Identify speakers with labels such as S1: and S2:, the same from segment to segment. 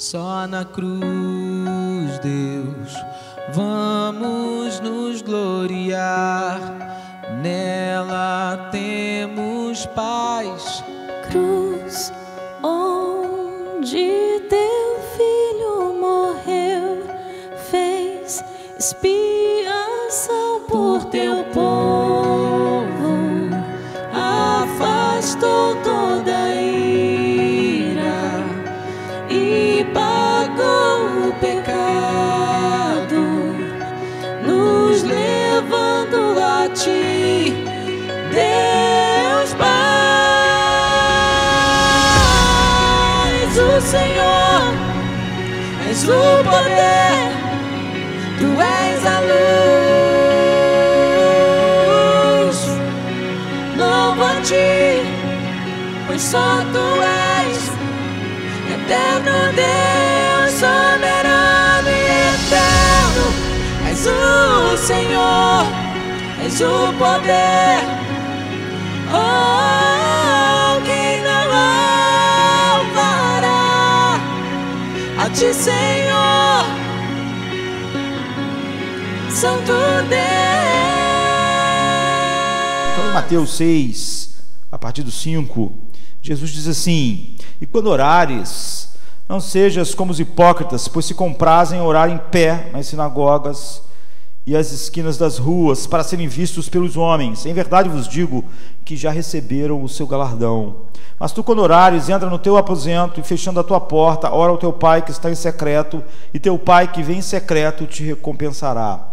S1: Só na cruz, Deus, vamos nos gloriar. Nela temos paz.
S2: Cruz, onde teu filho morreu, fez expiação por teu povo, afastou toda a ira e pagou o pecado, nos levando a ti, Deus Pai. És o Senhor, és o poder, tu és a luz. Louvo a ti, pois só tu és eterno Deus, soberano e eterno. És o Senhor, és o poder. Oh, quem não louvará a ti, Senhor, Santo Deus.
S3: Então, em Mateus 6, a partir do 5, Jesus diz assim: e quando orares, não sejas como os hipócritas, pois se comprazem orar em pé nas sinagogas e às esquinas das ruas, para serem vistos pelos homens. Em verdade vos digo que já receberam o seu galardão. Mas tu, quando orares, entra no teu aposento e, fechando a tua porta, ora ao teu pai que está em secreto, e teu pai que vem em secreto te recompensará.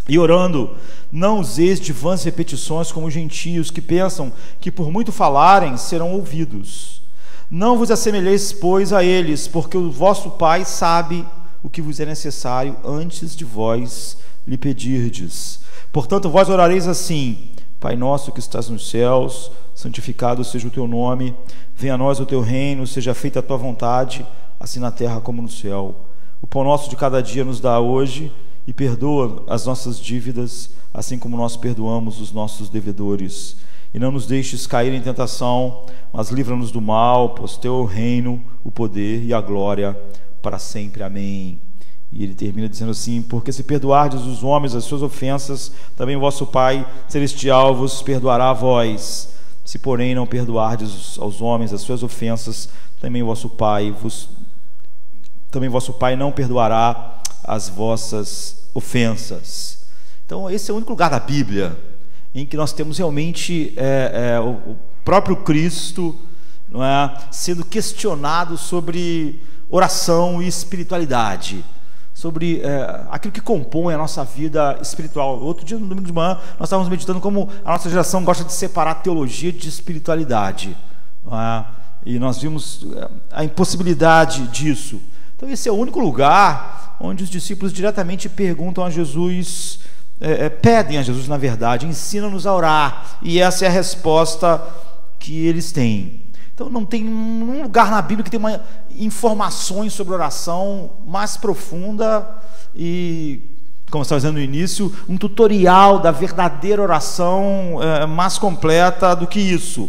S3: E orando, não useis de vãs repetições como os gentios, que pensam que por muito falarem serão ouvidos. Não vos assemelheis, pois, a eles, porque o vosso Pai sabe o que vos é necessário antes de vós lhe pedirdes. Portanto, vós orareis assim: Pai nosso que estás nos céus, santificado seja o teu nome, venha a nós o teu reino, seja feita a tua vontade, assim na terra como no céu. O pão nosso de cada dia nos dá hoje, e perdoa as nossas dívidas, assim como nós perdoamos os nossos devedores. E não nos deixes cair em tentação, mas livra-nos do mal, pois teu é o reino, o poder e a glória para sempre. Amém. E ele termina dizendo assim: porque se perdoardes os homens as suas ofensas, também o vosso Pai celestial vos perdoará a vós. Se, porém, não perdoardes aos homens as suas ofensas, também vosso Pai não perdoará as vossas ofensas. Então, esse é o único lugar da Bíblia em que nós temos realmente o próprio Cristo, não é, sendo questionado sobre oração e espiritualidade, sobre aquilo que compõe a nossa vida espiritual. Outro dia, no domingo de manhã, nós estávamos meditando como a nossa geração gosta de separar teologia de espiritualidade, não é? E nós vimos a impossibilidade disso. Então, esse é o único lugar onde os discípulos diretamente perguntam a Jesus, pedem a Jesus, na verdade, ensina-nos a orar, e essa é a resposta que eles têm. Então, não tem um lugar na Bíblia que tem informações sobre oração mais profunda e, como eu estava dizendo no início, um tutorial da verdadeira oração mais completa do que isso.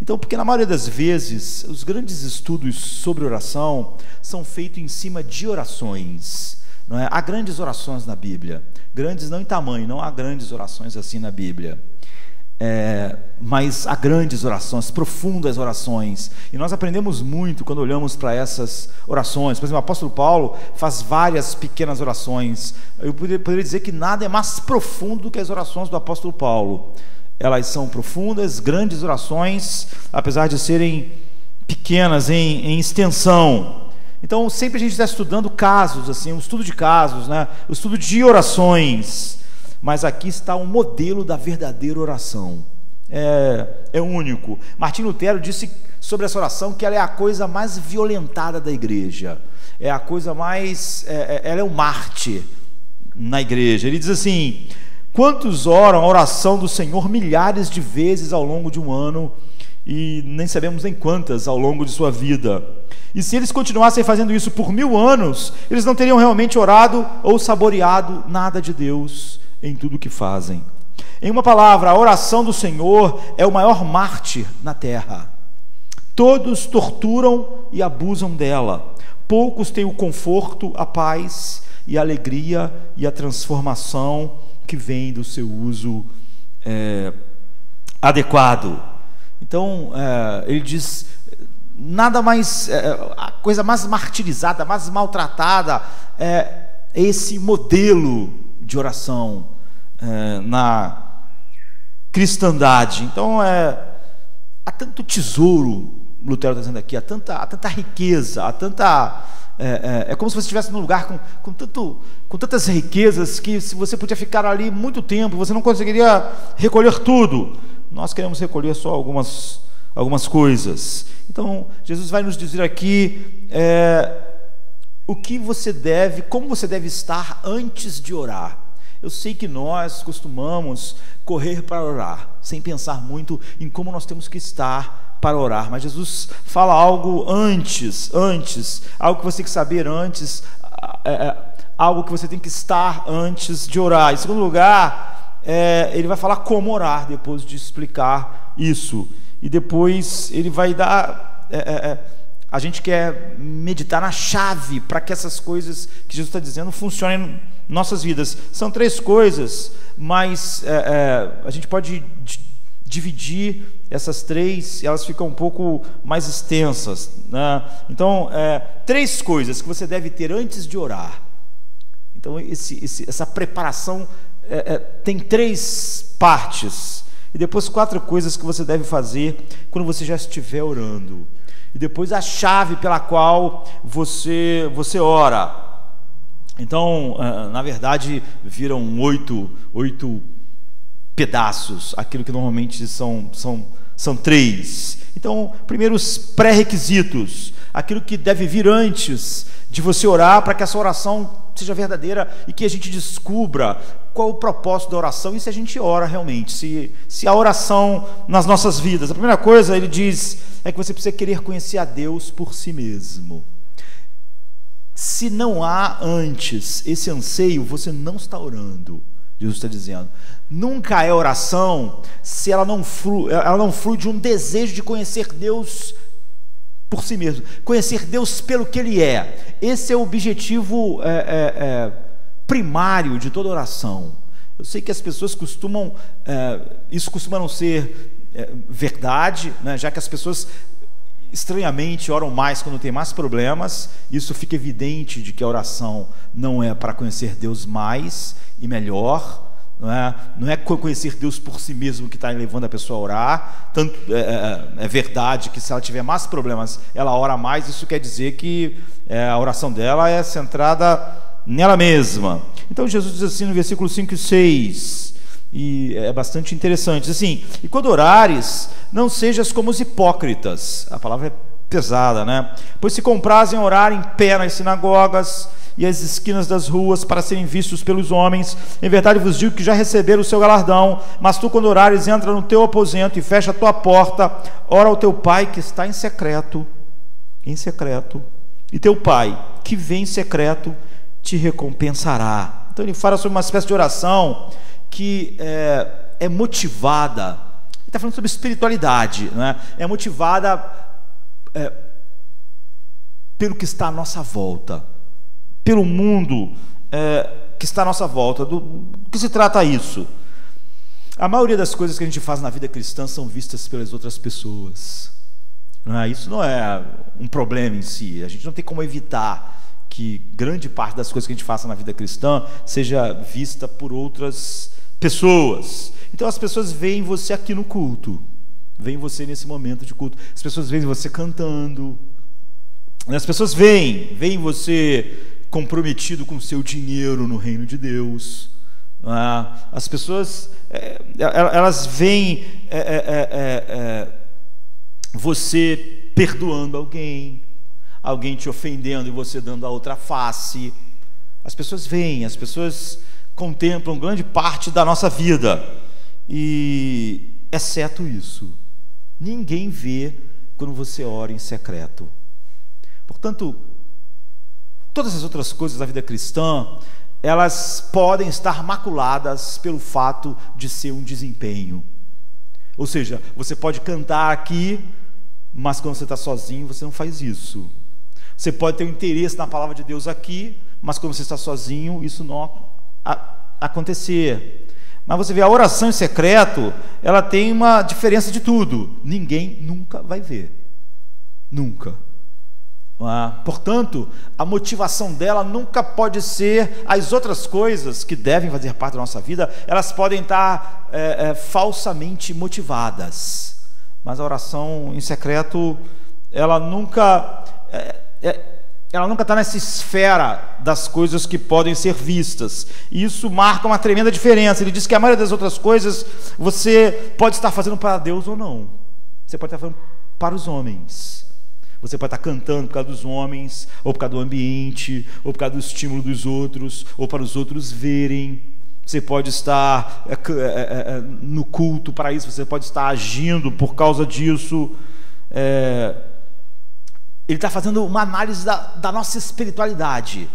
S3: Então, porque na maioria das vezes, os grandes estudos sobre oração são feitos em cima de orações, não é? Há grandes orações na Bíblia, grandes não em tamanho, não há grandes orações assim na Bíblia, mas há grandes orações, profundas orações, e nós aprendemos muito quando olhamos para essas orações. Por exemplo, o apóstolo Paulo faz várias pequenas orações. Eu poderia dizer que nada é mais profundo do que as orações do apóstolo Paulo. Elas são profundas, grandes orações, apesar de serem pequenas em extensão. Então, sempre a gente está estudando casos, assim, um estudo de casos, né? O estudo de orações. Mas aqui está um modelo da verdadeira oração. É único. Martinho Lutero disse sobre essa oração que ela é a coisa mais violentada da igreja. É a coisa mais... ela é um mártir na igreja. Ele diz assim: quantos oram a oração do Senhor milhares de vezes ao longo de um ano, e nem sabemos nem quantas ao longo de sua vida. E se eles continuassem fazendo isso por 1000 anos, eles não teriam realmente orado ou saboreado nada de Deus em tudo o que fazem. Em uma palavra, a oração do Senhor é o maior mártir na terra. Todos torturam e abusam dela. Poucos têm o conforto, a paz e a alegria e a transformação que vem do seu uso adequado. Então, ele diz, nada mais, a coisa mais martirizada, mais maltratada é esse modelo de oração na cristandade. Então, há tanto tesouro, Lutero está dizendo aqui, há tanta riqueza, há tanta... É como se você estivesse num lugar com tantas riquezas que se você podia ficar ali muito tempo, você não conseguiria recolher tudo. Nós queremos recolher só algumas coisas. Então, Jesus vai nos dizer aqui o que você deve, como você deve estar antes de orar. Eu sei que nós costumamos correr para orar, sem pensar muito em como nós temos que estar para orar, mas Jesus fala algo antes, algo que você tem que saber antes, algo que você tem que estar antes de orar. Em segundo lugar, ele vai falar como orar, depois de explicar isso, e depois ele vai dar, a gente quer meditar na chave para que essas coisas que Jesus está dizendo funcionem em nossas vidas. São 3 coisas, mas a gente pode dividir essas 3, elas ficam um pouco mais extensas, né? Então, 3 coisas que você deve ter antes de orar. Então, essa preparação tem 3 partes, e depois 4 coisas que você deve fazer quando você já estiver orando, e depois a chave pela qual você ora. Então, na verdade, viram 8 pedaços, aquilo que normalmente são 3. Então, primeiro, os pré-requisitos, aquilo que deve vir antes de você orar, para que essa oração seja verdadeira e que a gente descubra qual o propósito da oração e se a gente ora realmente, se a oração nas nossas vidas. A primeira coisa, ele diz, é que você precisa querer conhecer a Deus por si mesmo. Se não há antes esse anseio, você não está orando. Jesus está dizendo, nunca é oração se ela não flui de um desejo de conhecer Deus por si mesmo, conhecer Deus pelo que Ele é. Esse é o objetivo primário de toda oração. Eu sei que as pessoas isso costuma não ser verdade, né, já que as pessoas estranhamente oram mais quando tem mais problemas. Isso fica evidente de que a oração não é para conhecer Deus mais e melhor, não é conhecer Deus por si mesmo que está levando a pessoa a orar. Tanto é verdade que se ela tiver mais problemas ela ora mais, isso quer dizer que a oração dela é centrada nela mesma. Então Jesus diz assim no versículo 5 e 6, e é bastante interessante, diz assim, e quando orares, não sejas como os hipócritas. A palavra é pesada, né? Pois se comprazem orar em pé nas sinagogas e às esquinas das ruas para serem vistos pelos homens, em verdade vos digo que já receberam o seu galardão. Mas tu, quando orares, entra no teu aposento e fecha a tua porta, ora ao teu pai que está em secreto, e teu pai que vem em secreto te recompensará. Então ele fala sobre uma espécie de oração que é motivada, ele está falando sobre espiritualidade, não é? É motivada pelo que está à nossa volta, pelo mundo que está à nossa volta. Do que se trata isso? A maioria das coisas que a gente faz na vida cristã são vistas pelas outras pessoas, não é? Isso não é um problema em si, a gente não tem como evitar que grande parte das coisas que a gente faça na vida cristã seja vista por outras pessoas. Então as pessoas veem você aqui no culto, veem você nesse momento de culto, as pessoas veem você cantando, as pessoas veem você comprometido com o seu dinheiro no reino de Deus, as pessoas elas veem você perdoando alguém te ofendendo e você dando a outra face. As pessoas veem, as pessoas contemplam grande parte da nossa vida, e exceto isso, ninguém vê quando você ora em secreto. Portanto, todas as outras coisas da vida cristã, elas podem estar maculadas pelo fato de ser um desempenho. Ou seja, você pode cantar aqui, mas quando você está sozinho, você não faz isso. Você pode ter um interesse na palavra de Deus aqui, mas quando você está sozinho, isso não acontecer. Mas você vê, a oração em secreto, ela tem uma diferença de tudo. Ninguém nunca vai ver. Nunca. Portanto, a motivação dela nunca pode ser as outras coisas que devem fazer parte da nossa vida. Elas podem estar falsamente motivadas. Mas a oração em secreto, ela nunca está nessa esfera das coisas que podem ser vistas. E isso marca uma tremenda diferença. Ele diz que a maioria das outras coisas você pode estar fazendo para Deus ou não. Você pode estar fazendo para os homens. Você pode estar cantando por causa dos homens, ou por causa do ambiente, ou por causa do estímulo dos outros, ou para os outros verem. Você pode estar no culto para isso, você pode estar agindo por causa disso. Ele está fazendo uma análise da nossa espiritualidade.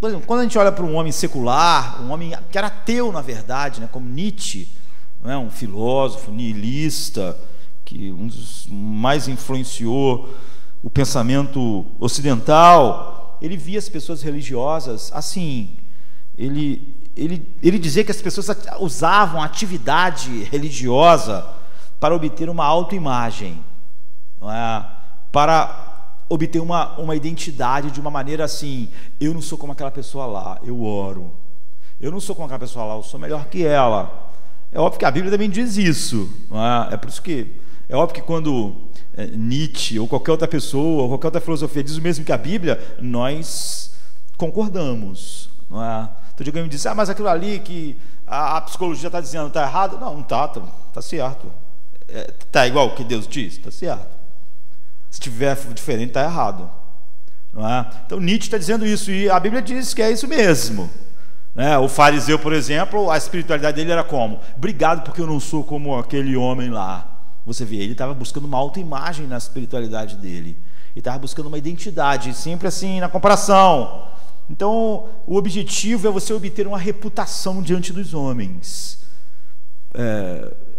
S3: Por exemplo, quando a gente olha para um homem secular, um homem que era ateu, na verdade, né, como Nietzsche, né, um filósofo nihilista, que um dos mais influenciou o pensamento ocidental, ele via as pessoas religiosas assim. Ele dizia que as pessoas usavam a atividade religiosa para obter uma autoimagem, não é? Para obter uma identidade de uma maneira assim: eu não sou como aquela pessoa lá, eu oro. Eu não sou como aquela pessoa lá, eu sou melhor que ela. É óbvio que a Bíblia também diz isso, não é? É por isso que é óbvio que quando Nietzsche ou qualquer outra pessoa, ou qualquer outra filosofia diz o mesmo que a Bíblia, nós concordamos, não é? Todo dia alguém me diz: mas aquilo ali que a psicologia está dizendo está errado. Não está certo. Está igual o que Deus diz, está certo. Se tiver diferente, está errado, não é? Então Nietzsche está dizendo isso, e a Bíblia diz que é isso mesmo, né? O fariseu, por exemplo, a espiritualidade dele era como? Obrigado porque eu não sou como aquele homem lá. Você vê, ele estava buscando uma autoimagem na espiritualidade dele, ele estava buscando uma identidade, sempre assim na comparação. Então o objetivo é você obter uma reputação diante dos homens,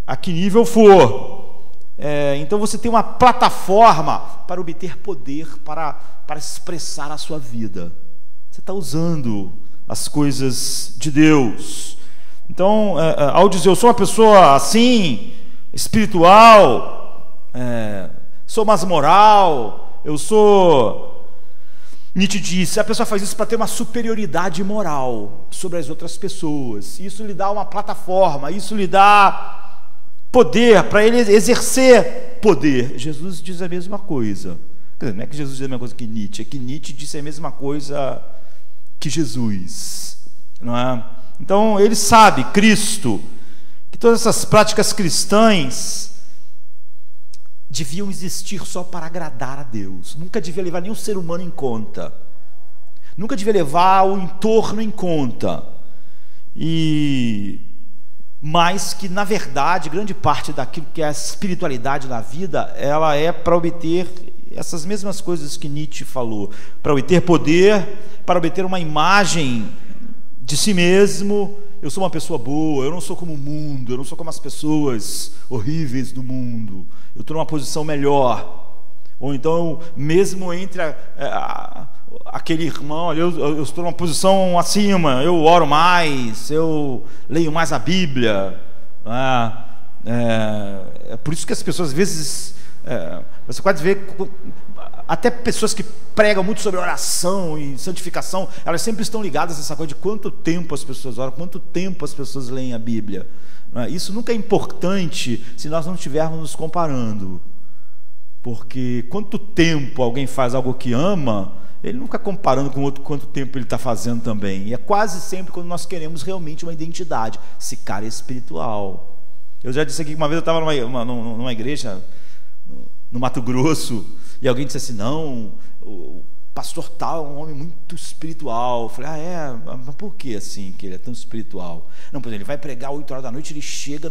S3: a que nível for. Então você tem uma plataforma para obter poder, para expressar a sua vida. Você está usando as coisas de Deus. Então, ao dizer eu sou uma pessoa assim, espiritual, sou mais moral, eu sou... Nietzsche disse, a pessoa faz isso para ter uma superioridade moral sobre as outras pessoas. Isso lhe dá uma plataforma, isso lhe dá poder para ele exercer poder. Jesus diz a mesma coisa. Quer dizer, não é que Jesus diz a mesma coisa que Nietzsche, é que Nietzsche disse a mesma coisa que Jesus, não é? Então ele sabe, Cristo, que todas essas práticas cristãs deviam existir só para agradar a Deus. Nunca devia levar nenhum ser humano em conta, nunca devia levar o entorno em conta. Mas que, na verdade, grande parte daquilo que é a espiritualidade na vida, ela é para obter essas mesmas coisas que Nietzsche falou, para obter poder, para obter uma imagem de si mesmo. Eu sou uma pessoa boa, eu não sou como o mundo, eu não sou como as pessoas horríveis do mundo, eu estou numa posição melhor. Ou então, mesmo entre aquele irmão ali, eu estou numa posição acima, eu oro mais, eu leio mais a Bíblia. É por isso que as pessoas, às vezes, você pode ver, até pessoas que pregam muito sobre oração e santificação, elas sempre estão ligadas a essa coisa de quanto tempo as pessoas oram, quanto tempo as pessoas leem a Bíblia. Isso nunca é importante se nós não estivermos nos comparando. Porque quanto tempo alguém faz algo que ama, ele não fica comparando com o outro quanto tempo ele está fazendo também. E é quase sempre quando nós queremos realmente uma identidade. Esse cara é espiritual. Eu já disse aqui que uma vez eu estava numa igreja no Mato Grosso, e alguém disse assim: não, o pastor tal é um homem muito espiritual. Eu falei: mas por que assim que ele é tão espiritual? Não, por exemplo, ele vai pregar 8 horas da noite, ele chega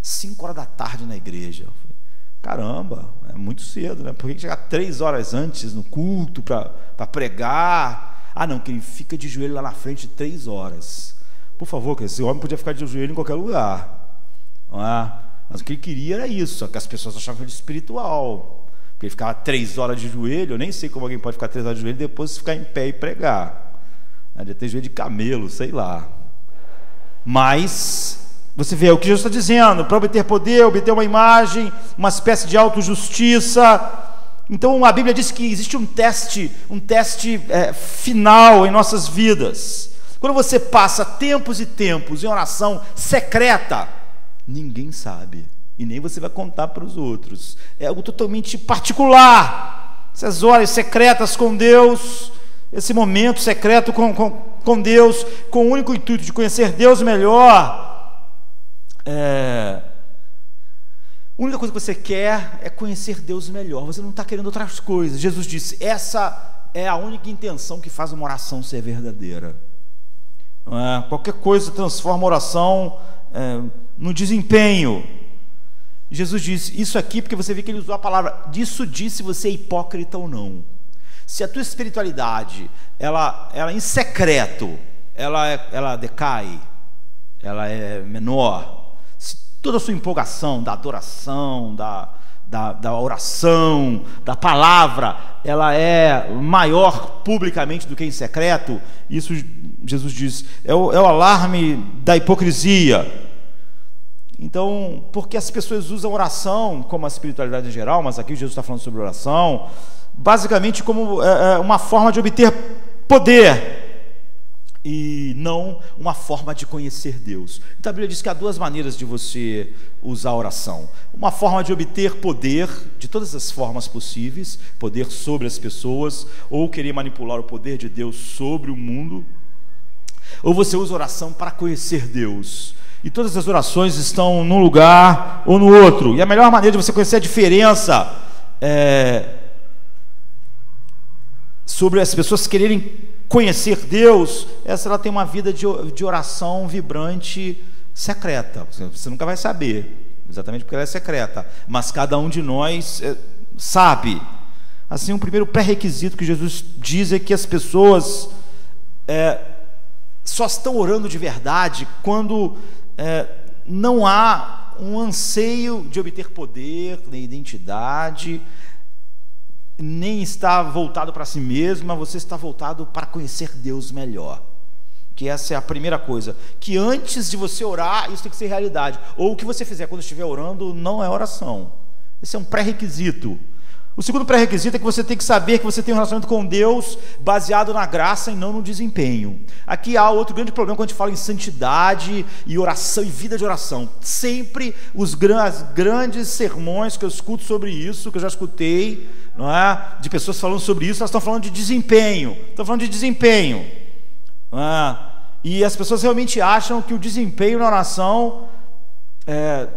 S3: 5 horas da tarde na igreja. Eu falei: caramba, é muito cedo, né? Por que chegar 3 horas antes no culto para pregar? Não, que ele fica de joelho lá na frente 3 horas. Por favor, esse homem podia ficar de joelho em qualquer lugar, não é? Mas o que ele queria era isso, que as pessoas achavam ele espiritual. Porque ele ficava 3 horas de joelho. Eu nem sei como alguém pode ficar 3 horas de joelho e depois ficar em pé e pregar. Devia ter joelho de camelo, sei lá. Mas você vê o que Jesus está dizendo: para obter poder, obter uma imagem, uma espécie de autojustiça. Então a Bíblia diz que existe um teste final em nossas vidas. Quando você passa tempos e tempos em oração secreta, ninguém sabe, e nem você vai contar para os outros. É algo totalmente particular. Essas horas secretas com Deus, esse momento secreto com Deus, com o único intuito de conhecer Deus melhor. A única coisa que você quer é conhecer Deus melhor. Você não está querendo outras coisas. Jesus disse: essa é a única intenção que faz uma oração ser verdadeira. Qualquer coisa transforma a oração no desempenho. Jesus disse isso aqui porque você vê que ele usou a palavra: disso disse você é hipócrita ou não. Se a tua espiritualidade ela em secreto ela decai, ela é menor, toda a sua empolgação da adoração, da oração, da palavra, ela é maior publicamente do que em secreto, isso Jesus diz, é o alarme da hipocrisia. Então, porque as pessoas usam oração como a espiritualidade em geral, mas aqui Jesus está falando sobre oração, basicamente como uma forma de obter poder, e não uma forma de conhecer Deus. Então a Bíblia diz que há 2 maneiras de você usar a oração: uma forma de obter poder, de todas as formas possíveis, poder sobre as pessoas, ou querer manipular o poder de Deus sobre o mundo, ou você usa a oração para conhecer Deus. E todas as orações estão num lugar ou no outro, e a melhor maneira de você conhecer a diferença sobre as pessoas quererem conhecer Deus, ela tem uma vida de oração vibrante, secreta. Você nunca vai saber, exatamente porque ela é secreta, mas cada um de nós sabe. Assim, o primeiro pré-requisito que Jesus diz é que as pessoas só estão orando de verdade quando não há um anseio de obter poder, nem identidade, nem está voltado para si mesmo, mas você está voltado para conhecer Deus melhor. Que essa é a primeira coisa, que antes de você orar, isso tem que ser realidade. Ou o que você fizer quando estiver orando não é oração. Esse é um pré-requisito. O segundo pré-requisito é que você tem que saber que você tem um relacionamento com Deus baseado na graça e não no desempenho. Aqui há outro grande problema quando a gente fala em santidade e oração e vida de oração. Sempre os grandes sermões que eu escuto sobre isso, que eu já escutei, não é? De pessoas falando sobre isso, elas estão falando de desempenho. Não é? E as pessoas realmente acham que o desempenho na oração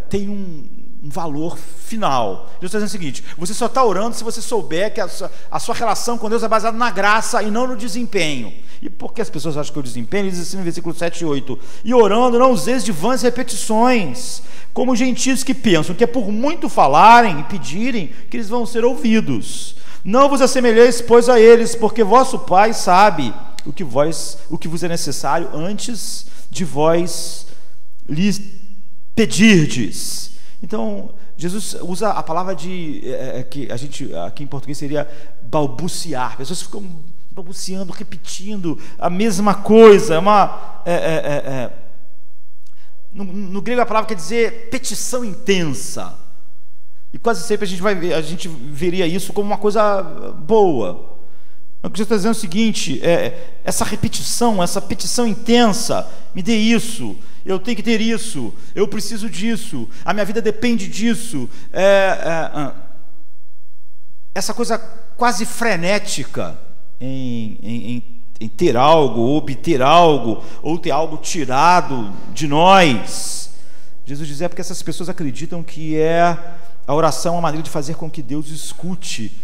S3: tem um valor final. Deus está dizendo o seguinte: você só está orando se você souber que a sua relação com Deus é baseada na graça e não no desempenho. E por que as pessoas acham que o desempenho? Ele diz assim no versículo 7 e 8: e orando não useis de vãs repetições, como gentios que pensam que é por muito falarem e pedirem que eles vão ser ouvidos. Não vos assemelheis, pois, a eles, porque vosso Pai sabe o que vos é necessário antes de vós lhes pedirdes. Então, Jesus usa a palavra que a gente aqui em português seria balbuciar. Pessoas ficam balbuciando, repetindo a mesma coisa. No grego a palavra quer dizer petição intensa. E quase sempre a gente veria isso como uma coisa boa. O que Jesus está dizendo é o seguinte: essa repetição, essa petição intensa, me dê isso, eu tenho que ter isso, eu preciso disso, a minha vida depende disso. Essa coisa quase frenética em ter algo, ou obter algo, ou ter algo tirado de nós. Jesus diz: porque essas pessoas acreditam que a oração é uma maneira de fazer com que Deus escute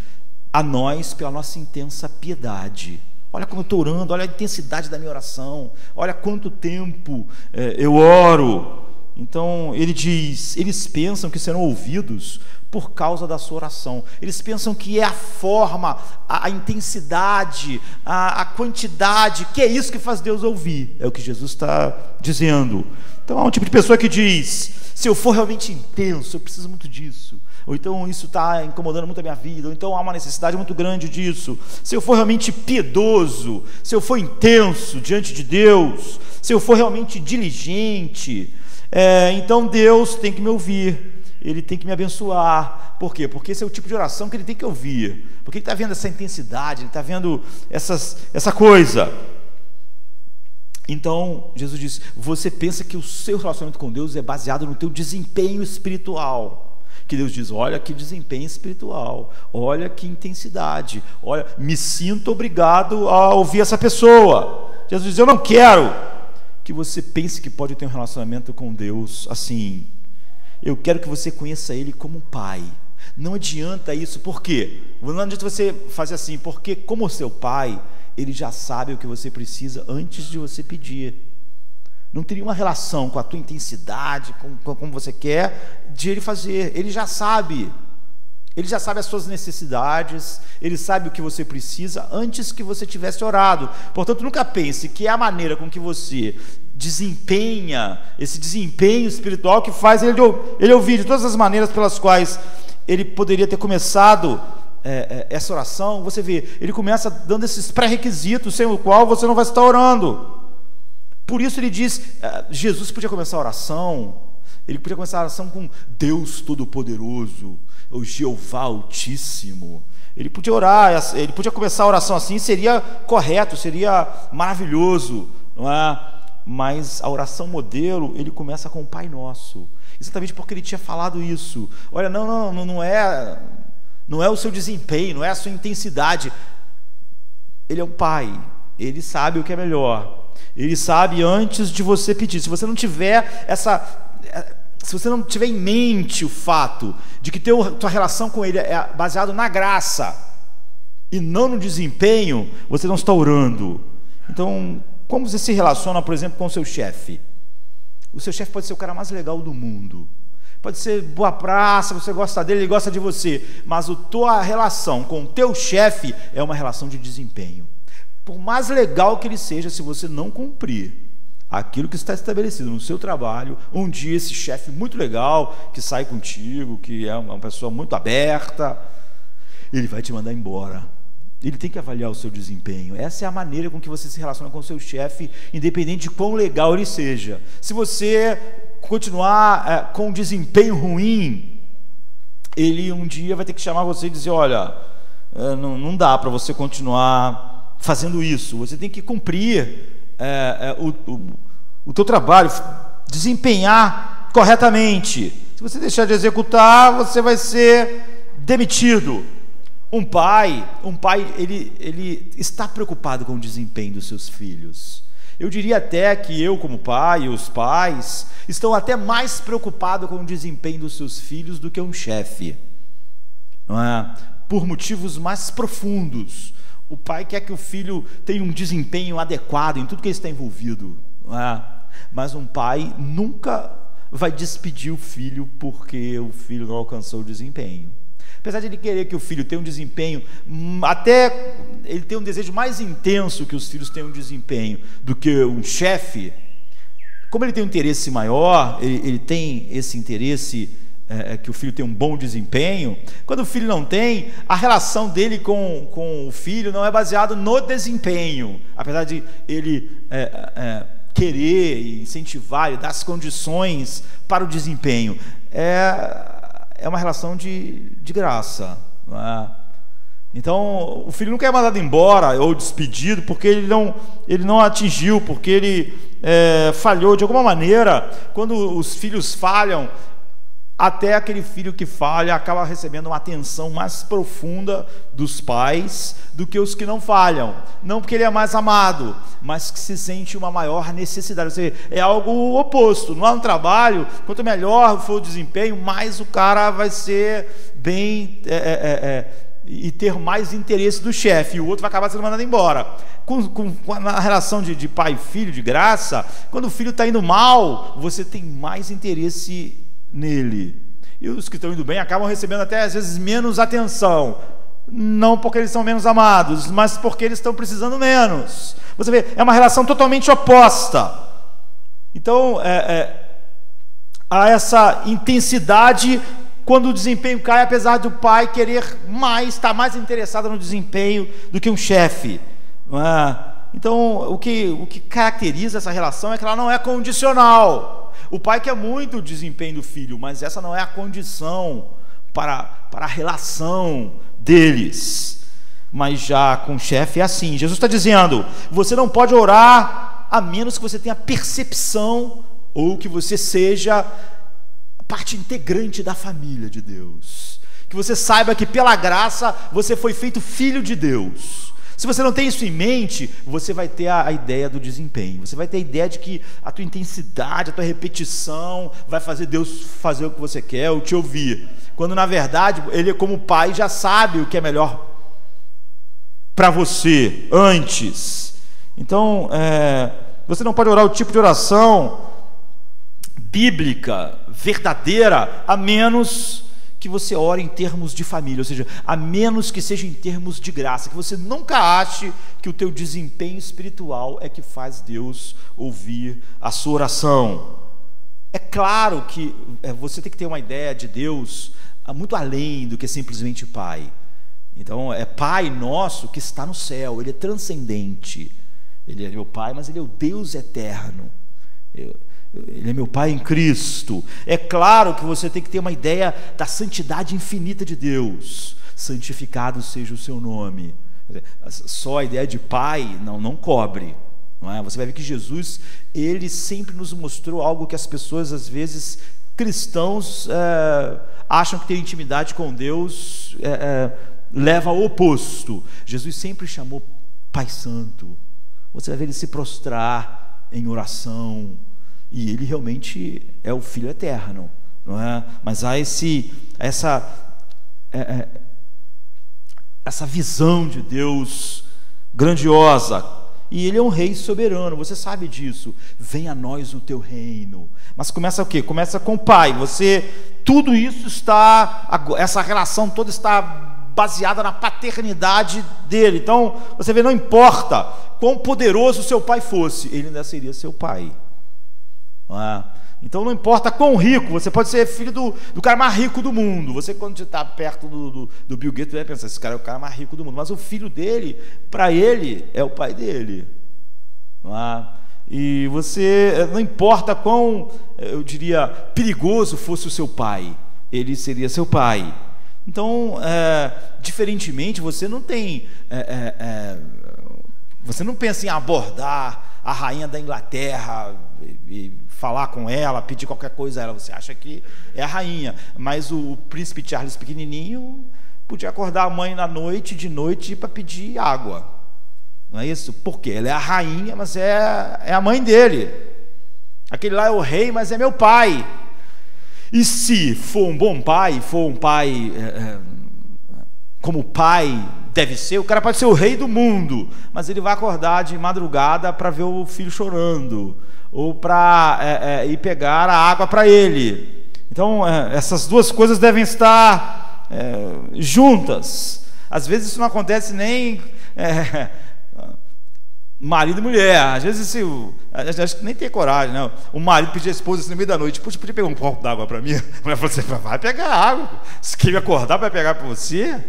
S3: a nós pela nossa intensa piedade. Olha como eu estou orando, olha a intensidade da minha oração, olha quanto tempo eu oro. Então ele diz: eles pensam que serão ouvidos por causa da sua oração. Eles pensam que é a forma, a intensidade, a quantidade, que é isso que faz Deus ouvir. É o que Jesus está dizendo. Então há um tipo de pessoa que diz: se eu for realmente intenso, eu preciso muito disso, ou então isso está incomodando muito a minha vida, ou então há uma necessidade muito grande disso, se eu for realmente piedoso, se eu for intenso diante de Deus, se eu for realmente diligente, então Deus tem que me ouvir, Ele tem que me abençoar. Por quê? Porque esse é o tipo de oração que Ele tem que ouvir, porque Ele está vendo essa intensidade, Ele está vendo essa coisa. Então, Jesus diz, você pensa que o seu relacionamento com Deus é baseado no teu desempenho espiritual. Que Deus diz, olha que desempenho espiritual, olha que intensidade, olha, me sinto obrigado a ouvir essa pessoa. Jesus diz, eu não quero que você pense que pode ter um relacionamento com Deus assim. Eu quero que você conheça Ele como um pai. Não adianta isso, por quê? Não adianta você fazer assim, porque como seu pai, Ele já sabe o que você precisa antes de você pedir. Não teria uma relação com a tua intensidade, com como você quer, de Ele fazer. Ele já sabe. Ele já sabe as suas necessidades, Ele sabe o que você precisa antes que você tivesse orado. Portanto, nunca pense que é a maneira com que você desempenha, esse desempenho espiritual que faz Ele ouvir. De todas as maneiras pelas quais Ele poderia ter começado essa oração, você vê, Ele começa dando esses pré-requisitos sem o qual você não vai estar orando. Por isso Ele diz, Jesus podia começar a oração, Ele podia começar a oração com Deus Todo-Poderoso, o Jeová Altíssimo. Ele podia orar, Ele podia começar a oração assim, seria correto, seria maravilhoso, não é? Mas a oração modelo, Ele começa com o Pai Nosso, exatamente porque Ele tinha falado isso. Olha, não é o seu desempenho, não é a sua intensidade. Ele é um pai, Ele sabe o que é melhor, Ele sabe antes de você pedir. Se você não tiver em mente o fato de que tua relação com Ele é baseado na graça e não no desempenho, você não está orando. Então, como você se relaciona, por exemplo, com o seu chefe? O seu chefe pode ser o cara mais legal do mundo, pode ser boa praça, você gosta dele, ele gosta de você, mas a tua relação com o teu chefe é uma relação de desempenho. Por mais legal que ele seja, se você não cumprir aquilo que está estabelecido no seu trabalho, um dia esse chefe muito legal, que sai contigo, que é uma pessoa muito aberta, ele vai te mandar embora. Ele tem que avaliar o seu desempenho. Essa é a maneira com que você se relaciona com o seu chefe, independente de quão legal ele seja. Se você continuar com um desempenho ruim, ele um dia vai ter que chamar você e dizer, olha, não dá para você continuar fazendo isso, você tem que cumprir o teu trabalho, desempenhar corretamente. Se você deixar de executar, você vai ser demitido. Um pai, ele está preocupado com o desempenho dos seus filhos. Eu diria até que eu, como pai, e os pais, estão até mais preocupados com o desempenho dos seus filhos do que um chefe, não é? Por motivos mais profundos. O pai quer que o filho tenha um desempenho adequado em tudo que ele está envolvido, não é? Mas um pai nunca vai despedir o filho porque o filho não alcançou o desempenho. Apesar de ele querer que o filho tenha um desempenho, até ele tem um desejo mais intenso que os filhos tenham um desempenho do que um chefe, como ele tem um interesse maior, ele tem esse interesse que o filho tenha um bom desempenho. Quando o filho não tem, a relação dele com o filho não é baseada no desempenho, apesar de ele querer e incentivar e dar as condições para o desempenho. É uma relação de graça, não é? Então o filho não quer mandado embora ou despedido porque ele não atingiu, porque ele falhou de alguma maneira. Quando os filhos falham, até aquele filho que falha acaba recebendo uma atenção mais profunda dos pais do que os que não falham, não porque ele é mais amado, mas que se sente uma maior necessidade. Ou seja, é algo oposto. Não é um trabalho, quanto melhor for o desempenho, mais o cara vai ser bem e ter mais interesse do chefe, e o outro vai acabar sendo mandado embora. Na relação de pai e filho, de graça, quando o filho está indo mal, você tem mais interesse nele, e os que estão indo bem acabam recebendo até às vezes menos atenção, não porque eles são menos amados, mas porque eles estão precisando menos. Você vê, é uma relação totalmente oposta. Então há essa intensidade quando o desempenho cai, apesar do pai querer mais, estar mais interessado no desempenho do que um chefe. Não é? Então, o que caracteriza essa relação é que ela não é condicional. O pai quer muito o desempenho do filho, mas essa não é a condição para a relação deles. Mas já com o chefe é assim. Jesus está dizendo, você não pode orar a menos que você tenha percepção ou que você seja parte integrante da família de Deus. Que você saiba que pela graça você foi feito filho de Deus. Se você não tem isso em mente, você vai ter a ideia do desempenho. Você vai ter a ideia de que a tua intensidade, a tua repetição vai fazer Deus fazer o que você quer ou te ouvir. Quando na verdade Ele, como pai, já sabe o que é melhor para você antes. Então, você não pode orar o tipo de oração bíblica, verdadeira, a menos que você ore em termos de família, ou seja, a menos que seja em termos de graça, que você nunca ache que o teu desempenho espiritual é que faz Deus ouvir a sua oração. É claro que você tem que ter uma ideia de Deus muito além do que simplesmente pai. Então, é Pai nosso que está no céu, Ele é transcendente. Ele é meu Pai, mas Ele é o Deus eterno. Ele é meu Pai em Cristo. É claro que você tem que ter uma ideia da santidade infinita de Deus. Santificado seja o seu nome. Só a ideia de Pai não cobre, não é? Você vai ver que Jesus, Ele sempre nos mostrou algo que as pessoas, às vezes, cristãos, acham que ter intimidade com Deus leva ao oposto. Jesus sempre chamou Pai Santo. Você vai ver Ele se prostrar em oração. E Ele realmente é o Filho eterno, não é? Mas há essa visão de Deus grandiosa. E Ele é um Rei soberano, você sabe disso. Venha a nós o teu reino. Mas começa o quê? Começa com o Pai. Tudo isso essa relação toda está baseada na paternidade dele. Então, você vê, não importa quão poderoso o seu pai fosse, ele ainda seria seu pai. Então não importa quão rico, você pode ser filho do cara mais rico do mundo. Você, quando está perto do Bill Gates, vai pensar, esse cara é o cara mais rico do mundo, mas o filho dele, para ele, é o pai dele. E você, não importa quão, eu diria, perigoso fosse o seu pai, ele seria seu pai. Então, diferentemente, você não tem você não pensa em abordar a rainha da Inglaterra e falar com ela, pedir qualquer coisa a ela. Você acha que é a rainha, mas o príncipe Charles pequenininho podia acordar a mãe de noite para pedir água, não é isso? Porque ela é a rainha, mas é a mãe dele. Aquele lá é o rei, mas é meu pai. E se for um bom pai, for um pai como pai deve ser, o cara pode ser o rei do mundo, mas ele vai acordar de madrugada para ver o filho chorando, ou para ir pegar a água para ele. Então, essas duas coisas devem estar juntas. Às vezes isso não acontece nem marido e mulher. Às vezes acho que nem tem coragem, né? O marido pedir a esposa assim, no meio da noite, podia pegar um copo d'água para mim? A mulher falou assim, vai pegar água. Se quer me acordar para pegar para você.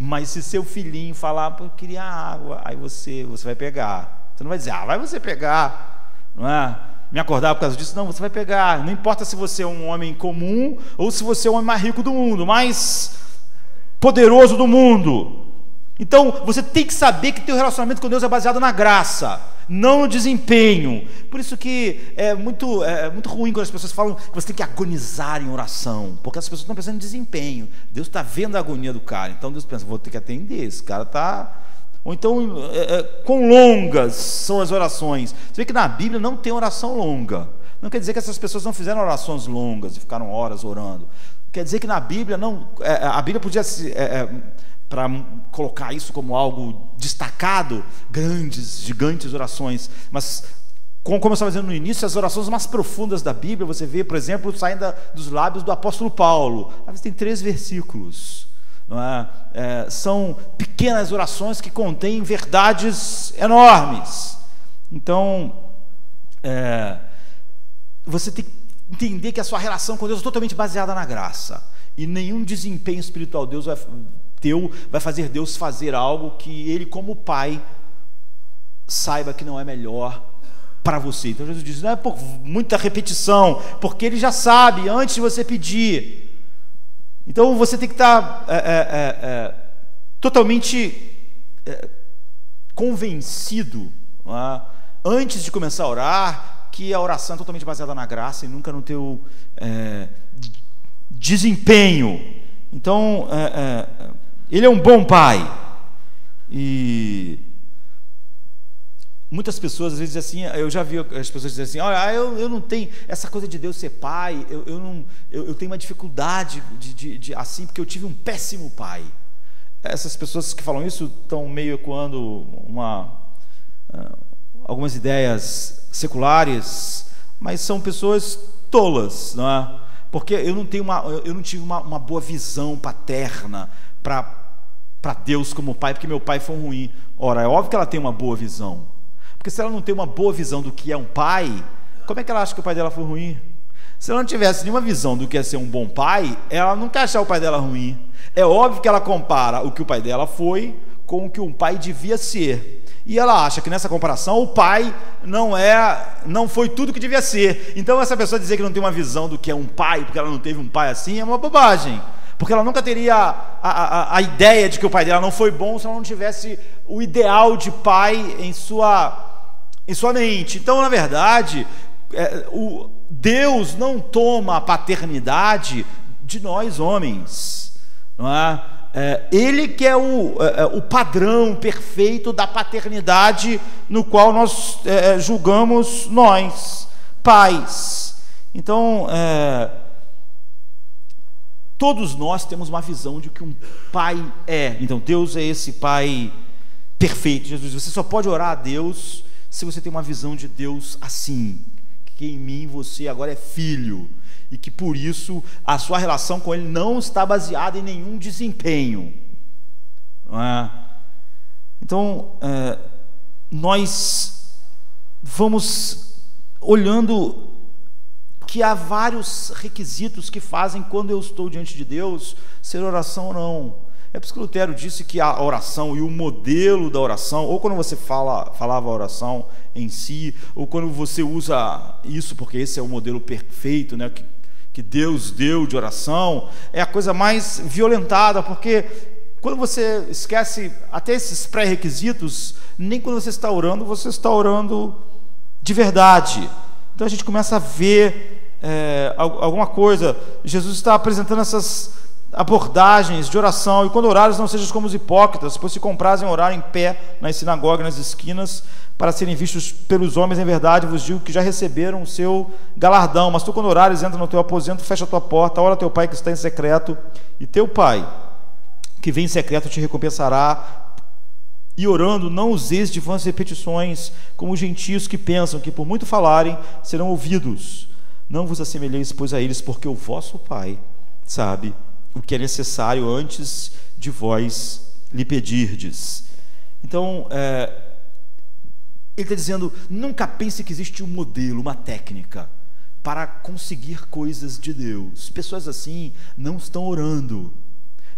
S3: Mas se seu filhinho falar, eu queria água, aí você vai pegar. Você não vai dizer, vai você pegar, não é? Me acordar por causa disso? Não, você vai pegar. Não importa se você é um homem comum ou se você é o homem mais rico do mundo, mais poderoso do mundo. Então, você tem que saber que teu relacionamento com Deus é baseado na graça, não no desempenho. Por isso que é muito ruim quando as pessoas falam que você tem que agonizar em oração, porque as pessoas estão pensando em desempenho. Deus está vendo a agonia do cara, então Deus pensa, vou ter que atender, esse cara está... Ou então, quão longas são as orações. Você vê que na Bíblia não tem oração longa. Não quer dizer que essas pessoas não fizeram orações longas e ficaram horas orando. Quer dizer que na Bíblia a Bíblia podia se... para colocar isso como algo destacado, gigantes orações, mas como eu estava dizendo no início, as orações mais profundas da Bíblia, você vê, por exemplo, saem dos lábios do apóstolo Paulo. Às vezes tem 3 versículos, não é? São pequenas orações que contêm verdades enormes. Então, você tem que entender que a sua relação com Deus é totalmente baseada na graça. E nenhum desempenho espiritual vai fazer Deus fazer algo que Ele, como Pai, saiba que não é melhor para você. Então Jesus diz, não é por muita repetição, porque Ele já sabe antes de você pedir. Então você tem que estar totalmente convencido, antes de começar a orar, que a oração é totalmente baseada na graça e nunca no teu desempenho. Então Ele é um bom Pai. E muitas pessoas às vezes dizem assim, eu já vi as pessoas dizerem assim, olha, eu não tenho essa coisa de Deus ser pai, eu tenho uma dificuldade de assim, porque eu tive um péssimo pai. Essas pessoas que falam isso estão meio ecoando algumas ideias seculares, mas são pessoas tolas, não é? Porque eu não tive uma boa visão paterna para Deus como pai, porque meu pai foi ruim. Ora, é óbvio que ela tem uma boa visão, porque se ela não tem uma boa visão do que é um pai, como é que ela acha que o pai dela foi ruim? Se ela não tivesse nenhuma visão do que é ser um bom pai, ela não quer achar o pai dela ruim. É óbvio que ela compara o que o pai dela foi com o que um pai devia ser, e ela acha que nessa comparação o pai não foi tudo que devia ser. Então essa pessoa dizer que não tem uma visão do que é um pai, porque ela não teve um pai assim, é uma bobagem, porque ela nunca teria a ideia de que o pai dela não foi bom se ela não tivesse o ideal de pai em sua mente. Então, na verdade, Deus não toma a paternidade de nós homens, não é? Ele que é o padrão perfeito da paternidade, no qual nós julgamos nós, pais. Então, todos nós temos uma visão de que um pai é. Então, Deus é esse pai perfeito. Jesus diz, você só pode orar a Deus se você tem uma visão de Deus assim, que em mim você agora é filho, e que por isso a sua relação com Ele não está baseada em nenhum desempenho, não é? Então nós vamos olhando que há vários requisitos que fazem, quando eu estou diante de Deus, ser oração ou não. É por isso que Lutero disse que a oração e o modelo da oração, ou quando você falava a oração em si, ou quando você usa isso, porque esse é o modelo perfeito, né, que Deus deu de oração, é a coisa mais violentada, porque quando você esquece até esses pré-requisitos, nem quando você está orando de verdade. Então a gente começa a ver alguma coisa. Jesus está apresentando essas abordagens de oração. E quando orares, não sejas como os hipócritas, pois se comprazem orar em pé nas sinagogas, nas esquinas, para serem vistos pelos homens. Em verdade vos digo que já receberam o seu galardão. Mas tu, quando orares, entra no teu aposento, fecha a tua porta, ora teu pai que está em secreto, e teu pai que vem em secreto te recompensará. E orando, não useis de vãs repetições, como os gentios que pensam que por muito falarem serão ouvidos. Não vos assemelheis, pois, a eles, porque o vosso Pai sabe o que é necessário antes de vós lhe pedirdes. Então, ele está dizendo, nunca pense que existe um modelo, uma técnica para conseguir coisas de Deus. Pessoas assim não estão orando.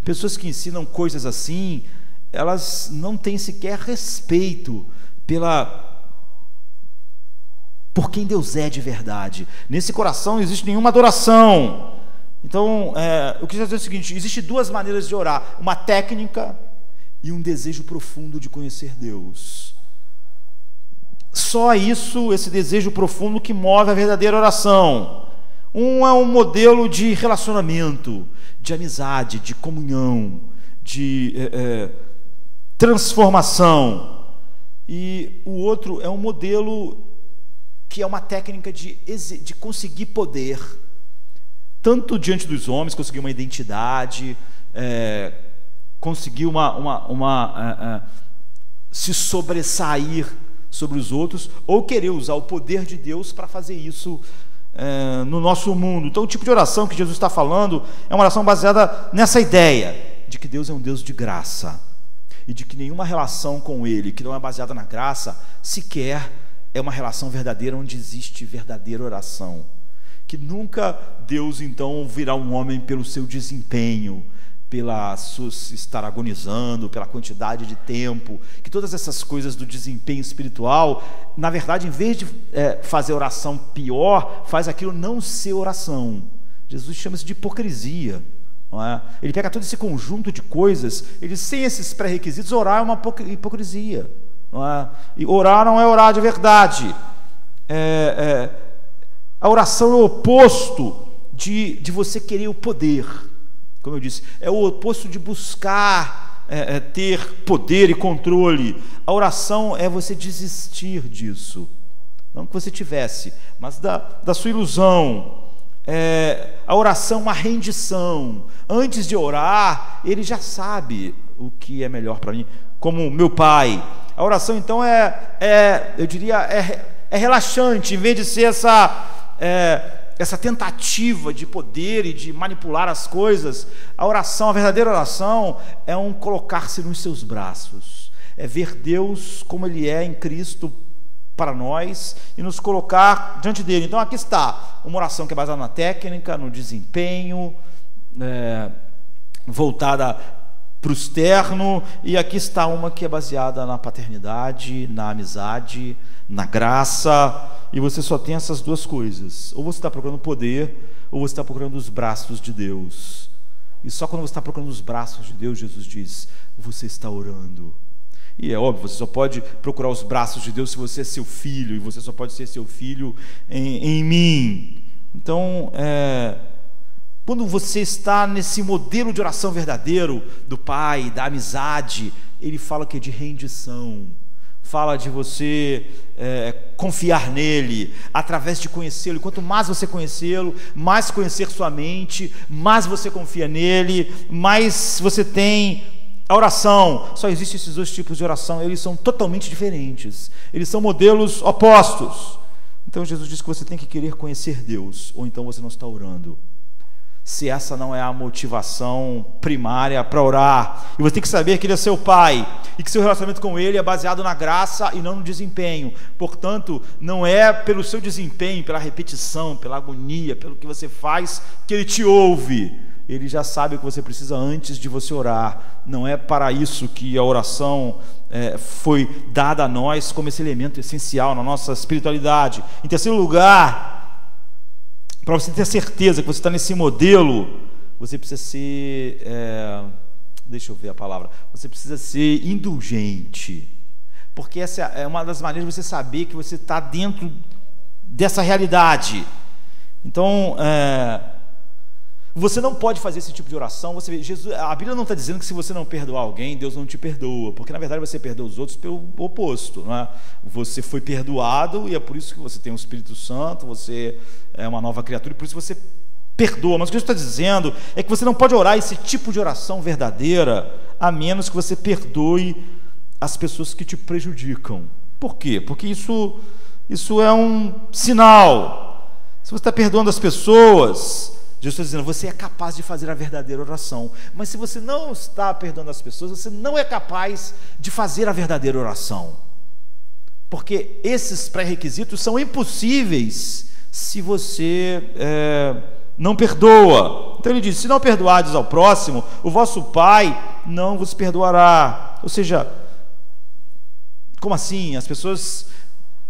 S3: Pessoas que ensinam coisas assim, elas não têm sequer respeito por quem Deus é de verdade. Nesse coração não existe nenhuma adoração. Então, eu queria dizer o seguinte, existem duas maneiras de orar, uma técnica e um desejo profundo de conhecer Deus. Só isso, esse desejo profundo, que move a verdadeira oração. Um é um modelo de relacionamento, de amizade, de comunhão, de transformação. E o outro é um modelo que é uma técnica de conseguir poder, tanto diante dos homens, conseguir uma identidade, conseguir se sobressair sobre os outros, ou querer usar o poder de Deus para fazer isso no nosso mundo. Então, o tipo de oração que Jesus está falando é uma oração baseada nessa ideia de que Deus é um Deus de graça, e de que nenhuma relação com Ele que não é baseada na graça sequer é uma relação verdadeira, onde existe verdadeira oração. Que nunca Deus então virá um homem pelo seu desempenho, pela estar agonizando, pela quantidade de tempo, que todas essas coisas do desempenho espiritual, na verdade, em vez de fazer oração pior, faz aquilo não ser oração. Jesus chama isso de hipocrisia, não é? Ele pega todo esse conjunto de coisas, ele, sem esses pré-requisitos, orar é uma hipocrisia, não é? E orar não é orar de verdade. A oração é o oposto de você querer o poder. Como eu disse, é o oposto de buscar ter poder e controle. A oração é você desistir disso. Não que você tivesse, mas da sua ilusão. A oração é uma rendição. Antes de orar, ele já sabe o que é melhor para mim. Como meu pai. A oração, então, eu diria, é relaxante. Em vez de ser essa tentativa de poder e de manipular as coisas, a oração, a verdadeira oração, é um colocar-se nos seus braços, é ver Deus como Ele é em Cristo para nós e nos colocar diante dele. Então aqui está uma oração que é baseada na técnica, no desempenho, voltada para o externo, e aqui está uma que é baseada na paternidade, na amizade, na graça. E você só tem essas duas coisas. Ou você está procurando poder, ou você está procurando os braços de Deus. E só quando você está procurando os braços de Deus, Jesus diz, você está orando. E é óbvio, você só pode procurar os braços de Deus se você é seu filho, e você só pode ser seu filho em mim. Então, quando você está nesse modelo de oração verdadeiro do Pai, da amizade, ele fala que é de rendição. Fala de você confiar nele, através de conhecê-lo. Quanto mais você conhecê-lo, mais conhecer sua mente, mais você confia nele, mais você tem a oração. Só existem esses dois tipos de oração, eles são totalmente diferentes, eles são modelos opostos. Então Jesus diz que você tem que querer conhecer Deus, ou então você não está orando. Se essa não é a motivação primária para orar, e você tem que saber que Ele é seu Pai, e que seu relacionamento com Ele é baseado na graça e não no desempenho. Portanto, não é pelo seu desempenho, pela repetição, pela agonia, pelo que você faz, que Ele te ouve. Ele já sabe o que você precisa antes de você orar. Não é para isso que a oração foi dada a nós como esse elemento essencial na nossa espiritualidade. Em terceiro lugar, para você ter certeza que você está nesse modelo, você precisa ser, deixa eu ver a palavra, você precisa ser indulgente, porque essa é uma das maneiras de você saber que você está dentro dessa realidade. Então, você não pode fazer esse tipo de oração. A Bíblia não está dizendo que se você não perdoar alguém, Deus não te perdoa, porque na verdade você perdoa os outros pelo oposto, não é? Você foi perdoado e é por isso que você tem o Espírito Santo, você é uma nova criatura e por isso você perdoa. Mas o que Jesus está dizendo é que você não pode orar esse tipo de oração verdadeira a menos que você perdoe as pessoas que te prejudicam. Por quê? Porque isso é um sinal. Se você está perdoando as pessoas, Jesus está dizendo, você é capaz de fazer a verdadeira oração. Mas se você não está perdoando as pessoas, você não é capaz de fazer a verdadeira oração. Porque esses pré-requisitos são impossíveis se você não perdoa. Então ele diz, se não perdoardes ao próximo, o vosso Pai não vos perdoará. Ou seja, como assim? As pessoas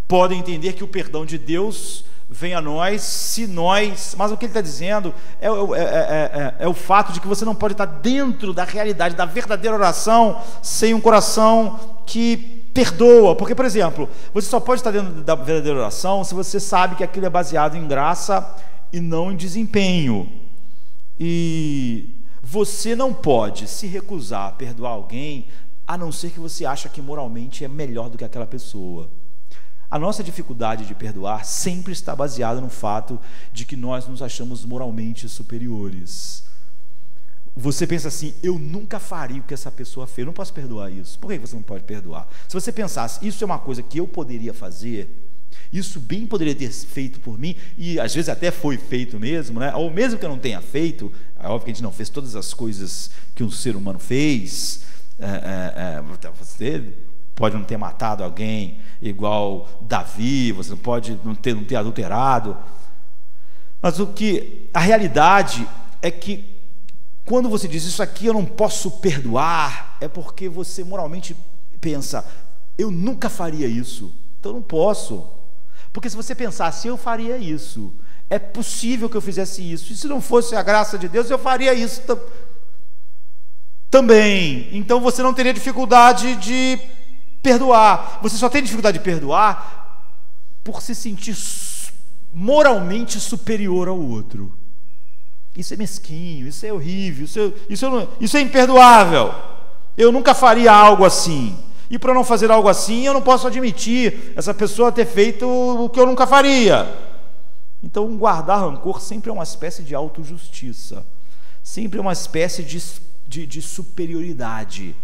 S3: podem entender que o perdão de Deus vem a nós, se nós... Mas o que ele está dizendo é o fato de que você não pode estar dentro da realidade, da verdadeira oração, sem um coração que perdoa. Porque, por exemplo, você só pode estar dentro da verdadeira oração se você sabe que aquilo é baseado em graça e não em desempenho. E você não pode se recusar a perdoar alguém, a não ser que você acha que moralmente é melhor do que aquela pessoa. A nossa dificuldade de perdoar sempre está baseada no fato de que nós nos achamos moralmente superiores. Você pensa assim, eu nunca faria o que essa pessoa fez, eu não posso perdoar isso. Por que você não pode perdoar? Se você pensasse, isso é uma coisa que eu poderia fazer, isso bem poderia ter feito por mim, e às vezes até foi feito mesmo, né? Ou mesmo que eu não tenha feito, é óbvio que a gente não fez todas as coisas que um ser humano fez, você pode não ter matado alguém igual Davi, você pode não ter adulterado, Mas a realidade é que quando você diz isso aqui eu não posso perdoar, é porque você moralmente pensa, eu nunca faria isso, então eu não posso. Porque se você pensasse, eu faria isso, é possível que eu fizesse isso, e se não fosse a graça de Deus, eu faria isso também. Então você não teria dificuldade de perdoar. Você só tem dificuldade de perdoar por se sentir moralmente superior ao outro. Isso é mesquinho, isso é horrível, isso é imperdoável. Eu nunca faria algo assim. E para não fazer algo assim, eu não posso admitir essa pessoa ter feito o que eu nunca faria. Então, guardar rancor sempre é uma espécie de autojustiça, sempre é uma espécie de superioridade.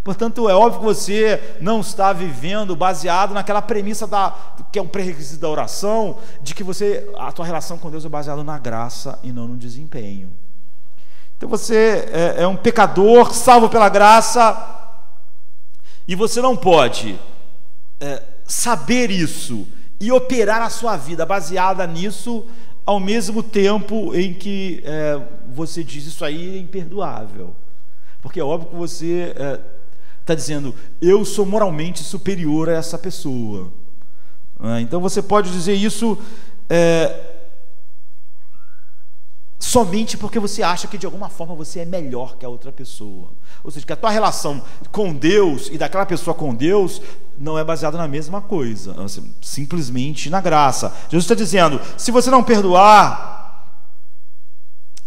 S3: Portanto, é óbvio que você não está vivendo baseado naquela premissa que é um pré-requisito da oração, de que a tua relação com Deus é baseada na graça e não no desempenho. Então você é um pecador salvo pela graça, e você não pode saber isso e operar a sua vida baseada nisso ao mesmo tempo em que você diz isso aí é imperdoável. Porque é óbvio que você está dizendo, eu sou moralmente superior a essa pessoa. Então você pode dizer isso somente porque você acha que de alguma forma você é melhor que a outra pessoa. Ou seja, que a tua relação com Deus e daquela pessoa com Deus não é baseada na mesma coisa, simplesmente na graça. Jesus está dizendo, se você não perdoar,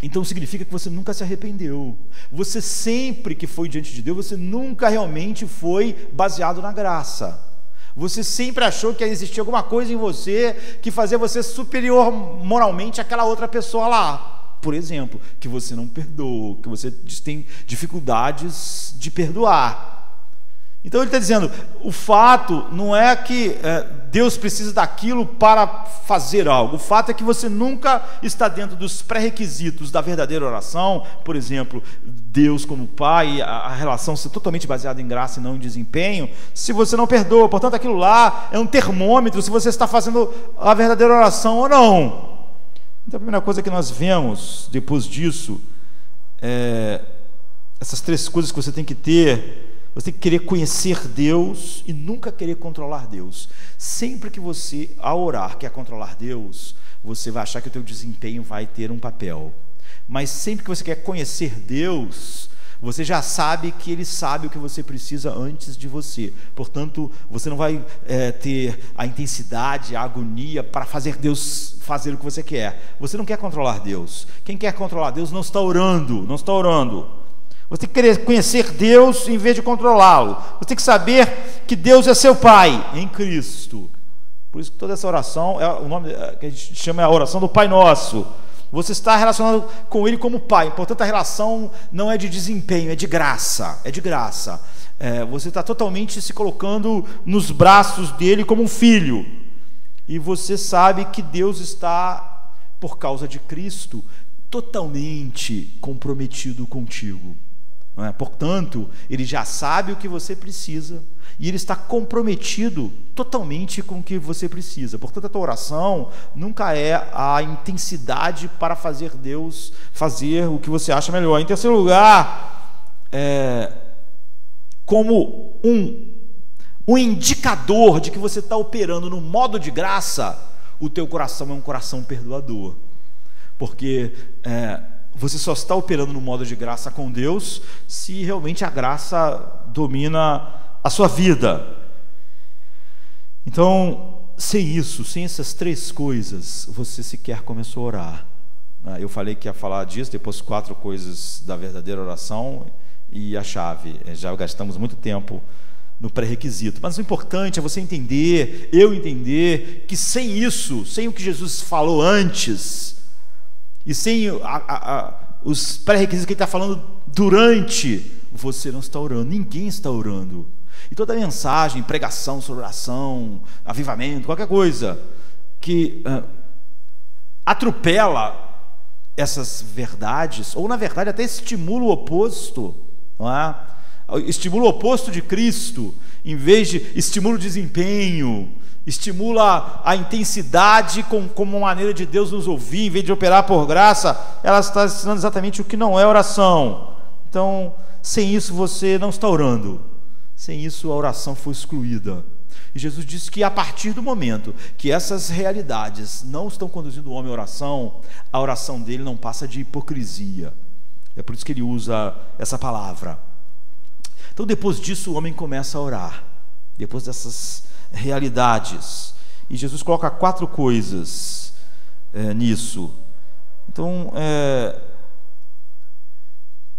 S3: então significa que você nunca se arrependeu. Você sempre que foi diante de Deus, você nunca realmente foi baseado na graça. Você sempre achou que existia alguma coisa em você que fazia você superior moralmente àquela outra pessoa lá. Por exemplo, que você não perdoa, que você tem dificuldades de perdoar. Então ele está dizendo, o fato não é que Deus precisa daquilo para fazer algo. O fato é que você nunca está dentro dos pré-requisitos da verdadeira oração. Por exemplo, Deus como Pai, a relação ser totalmente baseada em graça e não em desempenho, se você não perdoa. Portanto, aquilo lá é um termômetro se você está fazendo a verdadeira oração ou não. Então a primeira coisa que nós vemos depois disso essas três coisas que você tem que ter. Você tem que querer conhecer Deus e nunca querer controlar Deus. Sempre que você, ao orar, quer controlar Deus, você vai achar que o teu desempenho vai ter um papel. Mas sempre que você quer conhecer Deus, você já sabe que Ele sabe o que você precisa antes de você. Portanto, você não vai ter a intensidade, a agonia para fazer Deus fazer o que você quer. Você não quer controlar Deus. Quem quer controlar Deus não está orando, não está orando. Você tem que querer conhecer Deus em vez de controlá-lo. Você tem que saber que Deus é seu Pai em Cristo. Por isso que toda essa oração, o nome que a gente chama é a oração do Pai Nosso. Você está relacionado com Ele como Pai. Portanto, a relação não é de desempenho, é de graça. É de graça. Você está totalmente se colocando nos braços dele como um filho. E você sabe que Deus está, por causa de Cristo, totalmente comprometido contigo. Portanto, Ele já sabe o que você precisa e Ele está comprometido totalmente com o que você precisa. Portanto, a tua oração nunca é a intensidade para fazer Deus fazer o que você acha melhor. Em terceiro lugar, como um indicador de que você está operando no modo de graça, o teu coração é um coração perdoador. Porque você só está operando no modo de graça com Deus se realmente a graça domina a sua vida. Então, sem isso, sem essas três coisas, você sequer começou a orar. Eu falei que ia falar disso, depois 4 coisas da verdadeira oração e a chave. Já gastamos muito tempo no pré-requisito. Mas o importante é você entender, eu entender, que sem isso, sem o que Jesus falou antes, e sem os pré-requisitos que Ele está falando durante, você não está orando, ninguém está orando. E toda mensagem, pregação sobre oração, avivamento, qualquer coisa que atropela essas verdades, ou na verdade até estimula o oposto, não é? Estimula o oposto de Cristo, em vez de estimula o desempenho, estimula a intensidade como uma maneira de Deus nos ouvir, em vez de operar por graça, ela está ensinando exatamente o que não é oração. Então, sem isso você não está orando. Sem isso a oração foi excluída. E Jesus disse que a partir do momento que essas realidades não estão conduzindo o homem à oração, a oração dele não passa de hipocrisia. É por isso que ele usa essa palavra. Então, depois disso, o homem começa a orar. Depois dessas realidades. E Jesus coloca 4 coisas nisso. Então,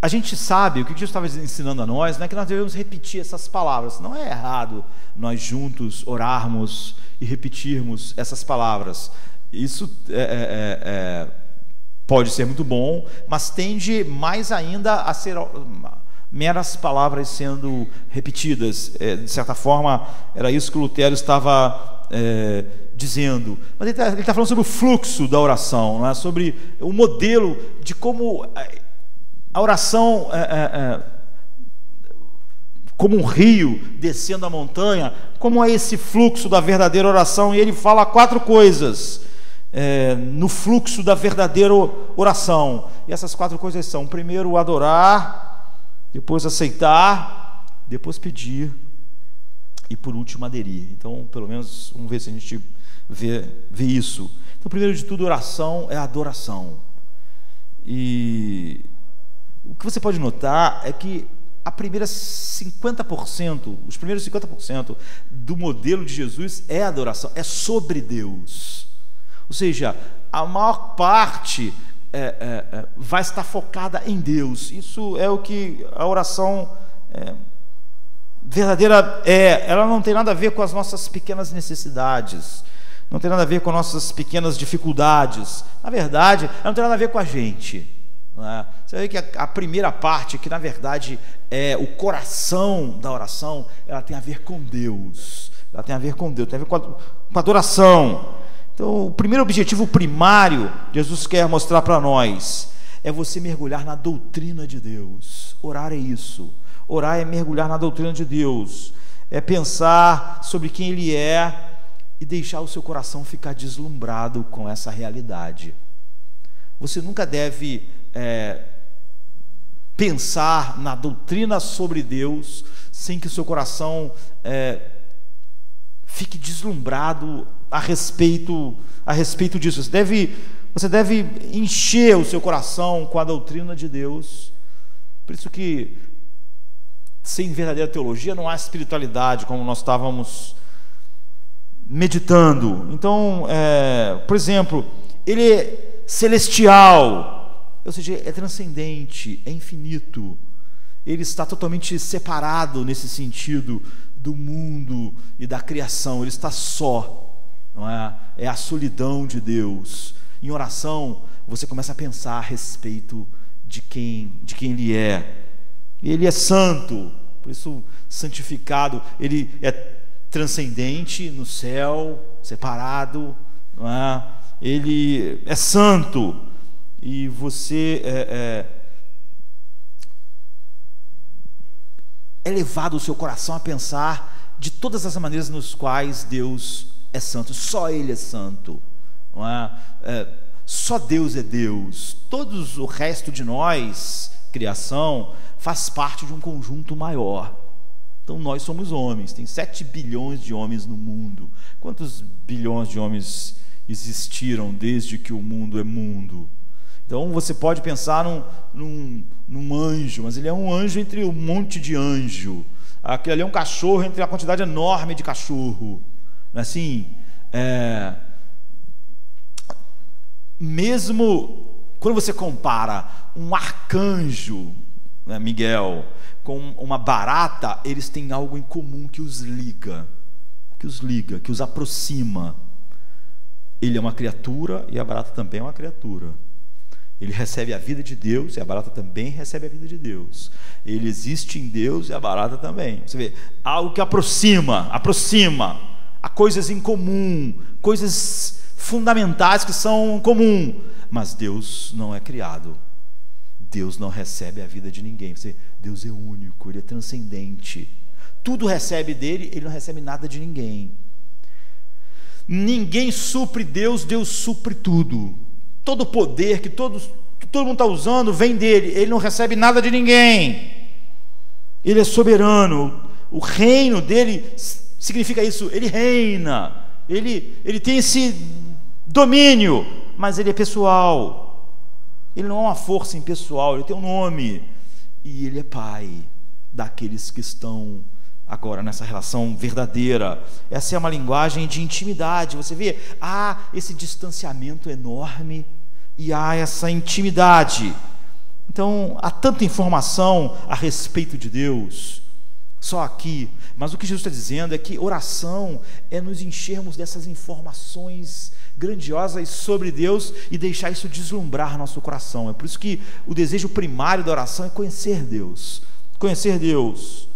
S3: a gente sabe, o que Jesus estava ensinando a nós, não é que nós devemos repetir essas palavras. Não é errado nós juntos orarmos e repetirmos essas palavras. Isso pode ser muito bom, mas tende mais ainda a ser meras palavras sendo repetidas. De certa forma, era isso que Lutero estava dizendo. Mas ele está falando sobre o fluxo da oração, não é? Sobre o modelo de como a oração, como um rio descendo a montanha, como é esse fluxo da verdadeira oração. E ele fala 4 coisas no fluxo da verdadeira oração. E essas 4 coisas são: primeiro, adorar; depois, aceitar; depois, pedir; e por último, aderir. Então, pelo menos, vamos ver se a gente vê isso. Então, primeiro de tudo, oração é adoração. E o que você pode notar é que os primeiros 50% do modelo de Jesus é adoração, é sobre Deus. Ou seja, a maior parte vai estar focada em Deus. Isso é o que a oração verdadeira é. Ela não tem nada a ver com as nossas pequenas necessidades, não tem nada a ver com nossas pequenas dificuldades. Na verdade, ela não tem nada a ver com a gente. Não é? Você vê que a primeira parte, que na verdade é o coração da oração, ela tem a ver com Deus. Ela tem a ver com Deus, tem a ver com a adoração. Então, o primeiro objetivo primário Jesus quer mostrar para nós é você mergulhar na doutrina de Deus. Orar é isso. Orar é mergulhar na doutrina de Deus. É pensar sobre quem Ele é e deixar o seu coração ficar deslumbrado com essa realidade. Você nunca deve pensar na doutrina sobre Deus sem que o seu coração fique deslumbrado a respeito disso. Você deve encher o seu coração com a doutrina de Deus. Por isso que sem verdadeira teologia não há espiritualidade, como nós estávamos meditando. Então, por exemplo, Ele é celestial, ou seja, é transcendente, é infinito. Ele está totalmente separado nesse sentido do mundo e da criação. Ele está só. Não é? É a solidão de Deus. Em oração, você começa a pensar a respeito de quem Ele é. Ele é santo, por isso santificado. Ele é transcendente no céu, separado. Não é? Ele é santo. E você é levado o seu coração a pensar de todas as maneiras nos quais Deus é santo. Só Ele é santo, não é? Só Deus é Deus. Todos o resto de nós, criação, faz parte de um conjunto maior. Então nós somos homens, tem 7 bilhões de homens no mundo. Quantos bilhões de homens existiram desde que o mundo é mundo? Então você pode pensar num anjo, mas ele é um anjo entre um monte de anjo. Aquele ali é um cachorro entre a quantidade enorme de cachorro. Não é assim? Mesmo quando você compara um arcanjo, né, Miguel, com uma barata, eles têm algo em comum que os liga, que os aproxima. Ele é uma criatura e a barata também é uma criatura. Ele recebe a vida de Deus e a barata também recebe a vida de Deus. Ele existe em Deus e a barata também. Você vê, algo que aproxima. Há coisas em comum, coisas fundamentais que são comum. Mas Deus não é criado. Deus não recebe a vida de ninguém. Deus é único, Ele é transcendente. Tudo recebe dele, Ele não recebe nada de ninguém. Ninguém supre Deus, Deus supre tudo. Todo o poder que todo mundo está usando vem dele. Ele não recebe nada de ninguém. Ele é soberano. O reino dele significa isso. Ele reina. Ele tem esse domínio, mas ele é pessoal. Ele não é uma força impessoal. Ele tem um nome. E ele é pai daqueles que estão agora nessa relação verdadeira. Essa é uma linguagem de intimidade. Você vê, há esse distanciamento enorme e há essa intimidade. Então, há tanta informação a respeito de Deus, só aqui. Mas o que Jesus está dizendo é que oração é nos enchermos dessas informações grandiosas sobre Deus e deixar isso deslumbrar nosso coração. É por isso que o desejo primário da oração é conhecer Deus. Conhecer Deus.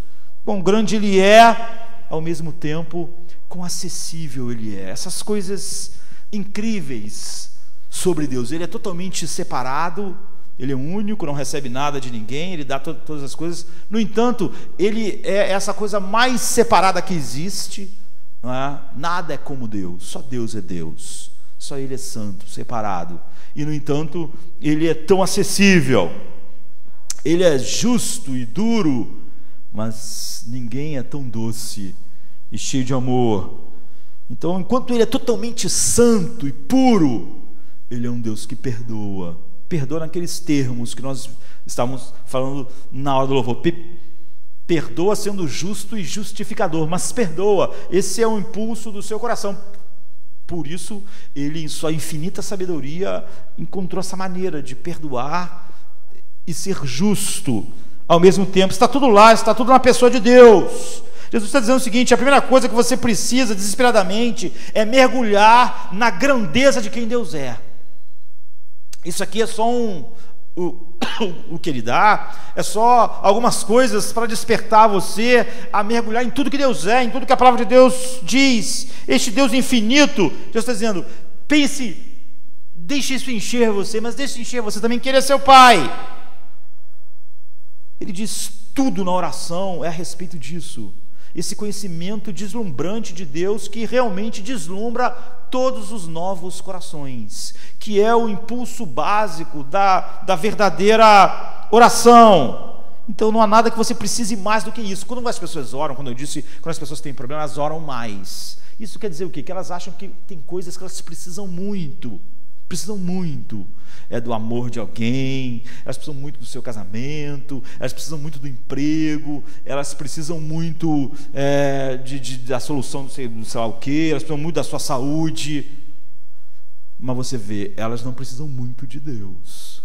S3: Quão grande Ele é, ao mesmo tempo, quão acessível Ele é. Essas coisas incríveis sobre Deus. Ele é totalmente separado, Ele é único, não recebe nada de ninguém, Ele dá todas as coisas. No entanto, Ele é essa coisa mais separada que existe, não é? Nada é como Deus, só Deus é Deus, só Ele é santo, separado. E, no entanto, Ele é tão acessível. Ele é justo e duro, mas ninguém é tão doce e cheio de amor. Então, enquanto Ele é totalmente santo e puro, Ele é um Deus que perdoa. Perdoa naqueles termos que nós estávamos falando na hora do louvor. Perdoa sendo justo e justificador, mas perdoa. Esse é o impulso do seu coração. Por isso, Ele, em sua infinita sabedoria, encontrou essa maneira de perdoar e ser justo ao mesmo tempo. Está tudo lá, está tudo na pessoa de Deus. Jesus está dizendo o seguinte: a primeira coisa que você precisa desesperadamente é mergulhar na grandeza de quem Deus é. Isso aqui é só o que Ele dá, é só algumas coisas para despertar você a mergulhar em tudo que Deus é, em tudo que a palavra de Deus diz. Este Deus infinito, Deus está dizendo, pense, deixe isso encher você, mas deixe encher você também que Ele é seu Pai. Ele diz tudo na oração é a respeito disso. Esse conhecimento deslumbrante de Deus que realmente deslumbra todos os novos corações, que é o impulso básico da verdadeira oração. Então não há nada que você precise mais do que isso. Quando as pessoas oram, quando as pessoas têm problema, elas oram mais. Isso quer dizer o quê? Que elas acham que tem coisas que elas precisam muito. É do amor de alguém, elas precisam muito do seu casamento, elas precisam muito do emprego, elas precisam muito da solução do sei lá o que, elas precisam muito da sua saúde. Mas você vê, elas não precisam muito de Deus.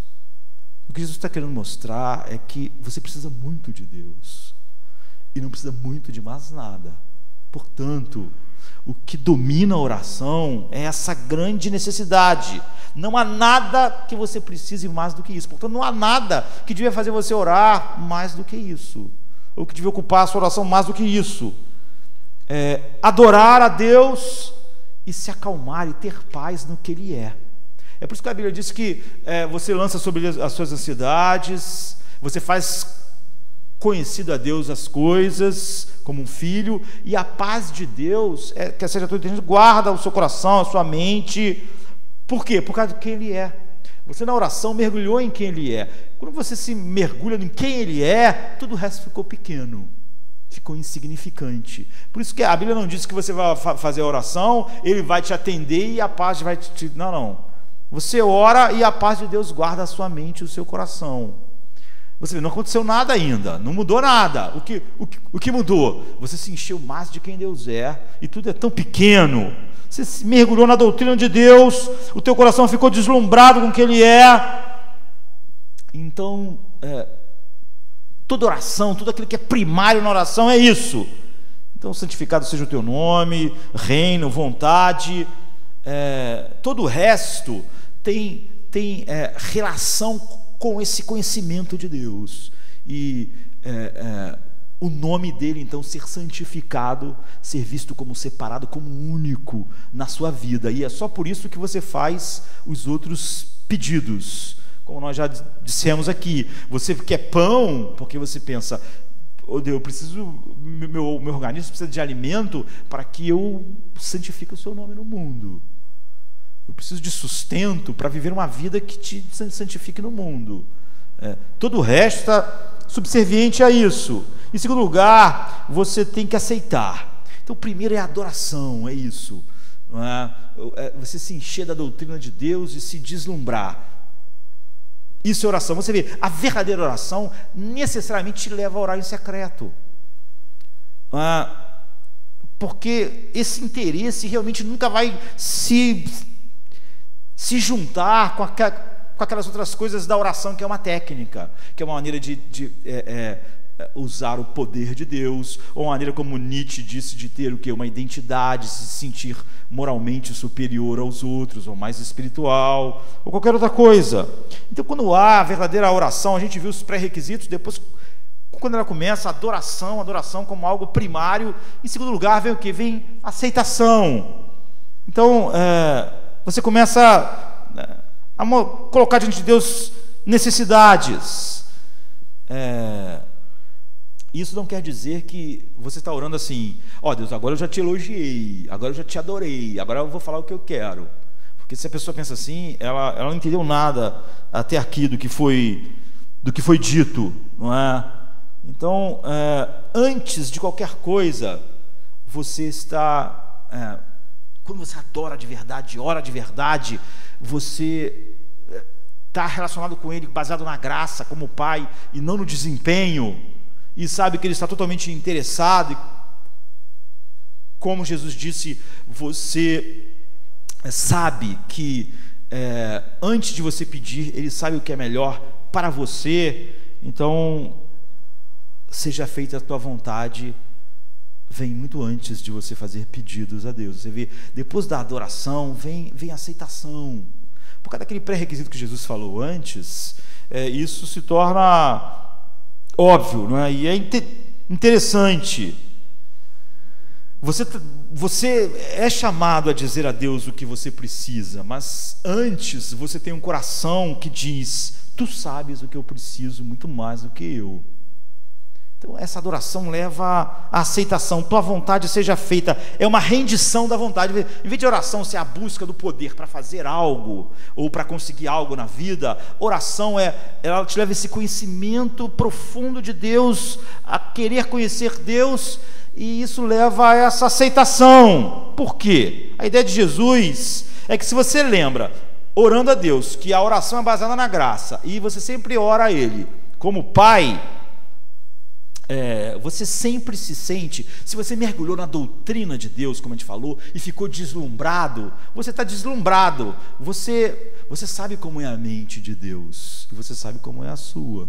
S3: O que Jesus está querendo mostrar é que você precisa muito de Deus e não precisa muito de mais nada. Portanto, o que domina a oração é essa grande necessidade. Não há nada que você precise mais do que isso. Portanto, não há nada que devia fazer você orar mais do que isso, ou que devia ocupar a sua oração mais do que isso. Adorar a Deus e se acalmar e ter paz no que Ele é. É por isso que a Bíblia diz que você lança sobre as suas ansiedades, você faz conhecido a Deus as coisas como um filho, e a paz de Deus, que seja tudo inteligente, guarda o seu coração, a sua mente. Por quê? Por causa de quem Ele é. Você na oração mergulhou em quem Ele é. Quando você se mergulha em quem Ele é, tudo o resto ficou pequeno, ficou insignificante. Por isso que a Bíblia não diz que você vai fazer a oração, Ele vai te atender e a paz vai te... Não. Você ora e a paz de Deus guarda a sua mente e o seu coração. Você vê, não aconteceu nada ainda, não mudou nada. O que mudou? Você se encheu mais de quem Deus é, e tudo é tão pequeno. Você se mergulhou na doutrina de Deus, o teu coração ficou deslumbrado com o que Ele é. Então, toda oração, tudo aquilo que é primário na oração é isso. Então, santificado seja o teu nome, reino, vontade, todo o resto tem relação com esse conhecimento de Deus, e o nome dele então ser santificado, ser visto como separado, como único na sua vida, e é só por isso que você faz os outros pedidos, como nós já dissemos aqui. Você quer pão porque você pensa, oh Deus, eu preciso, meu organismo precisa de alimento para que eu santifique o seu nome no mundo. Eu preciso de sustento para viver uma vida que te santifique no mundo. Todo o resto está subserviente a isso. Em segundo lugar, você tem que aceitar. Então, o primeiro é a adoração, é isso. Não é? Você se encher da doutrina de Deus e se deslumbrar. Isso é oração. Você vê, a verdadeira oração necessariamente te leva a orar em secreto. Porque esse interesse realmente nunca vai se juntar com aquelas outras coisas da oração, que é uma técnica, que é uma maneira de usar o poder de Deus, ou uma maneira, como Nietzsche disse, de ter o quê? Uma identidade, se sentir moralmente superior aos outros, ou mais espiritual, ou qualquer outra coisa. Então, quando há a verdadeira oração, a gente viu os pré-requisitos, depois, quando ela começa, a adoração como algo primário. Em segundo lugar, vem o quê? Vem a aceitação. Então, você começa a colocar diante de Deus necessidades. Isso não quer dizer que você está orando assim: ó Deus, agora eu já te elogiei, agora eu já te adorei, agora eu vou falar o que eu quero. Porque se a pessoa pensa assim, ela não entendeu nada até aqui do que foi dito, não é? Então, antes de qualquer coisa, você está... quando você adora de verdade, ora de verdade, você está relacionado com Ele, baseado na graça, como Pai, e não no desempenho, e sabe que Ele está totalmente interessado, e como Jesus disse, você sabe que antes de você pedir, Ele sabe o que é melhor para você. Então, seja feita a tua vontade, vem muito antes de você fazer pedidos a Deus. Você vê, depois da adoração, vem a aceitação. Por causa daquele pré-requisito que Jesus falou antes, isso se torna óbvio, não é? E é interessante. Você é chamado a dizer a Deus o que você precisa, mas antes você tem um coração que diz: tu sabes o que eu preciso muito mais do que eu. Então essa adoração leva à aceitação. Tua vontade seja feita. É uma rendição da vontade. Em vez de oração ser a busca do poder para fazer algo ou para conseguir algo na vida, oração ela te leva a esse conhecimento profundo de Deus, a querer conhecer Deus, e isso leva a essa aceitação. Por quê? A ideia de Jesus é que, se você lembra, orando a Deus, que a oração é baseada na graça, e você sempre ora a Ele como Pai, você sempre se sente, se você mergulhou na doutrina de Deus, como a gente falou, e ficou deslumbrado, você está deslumbrado, você sabe como é a mente de Deus, e você sabe como é a sua,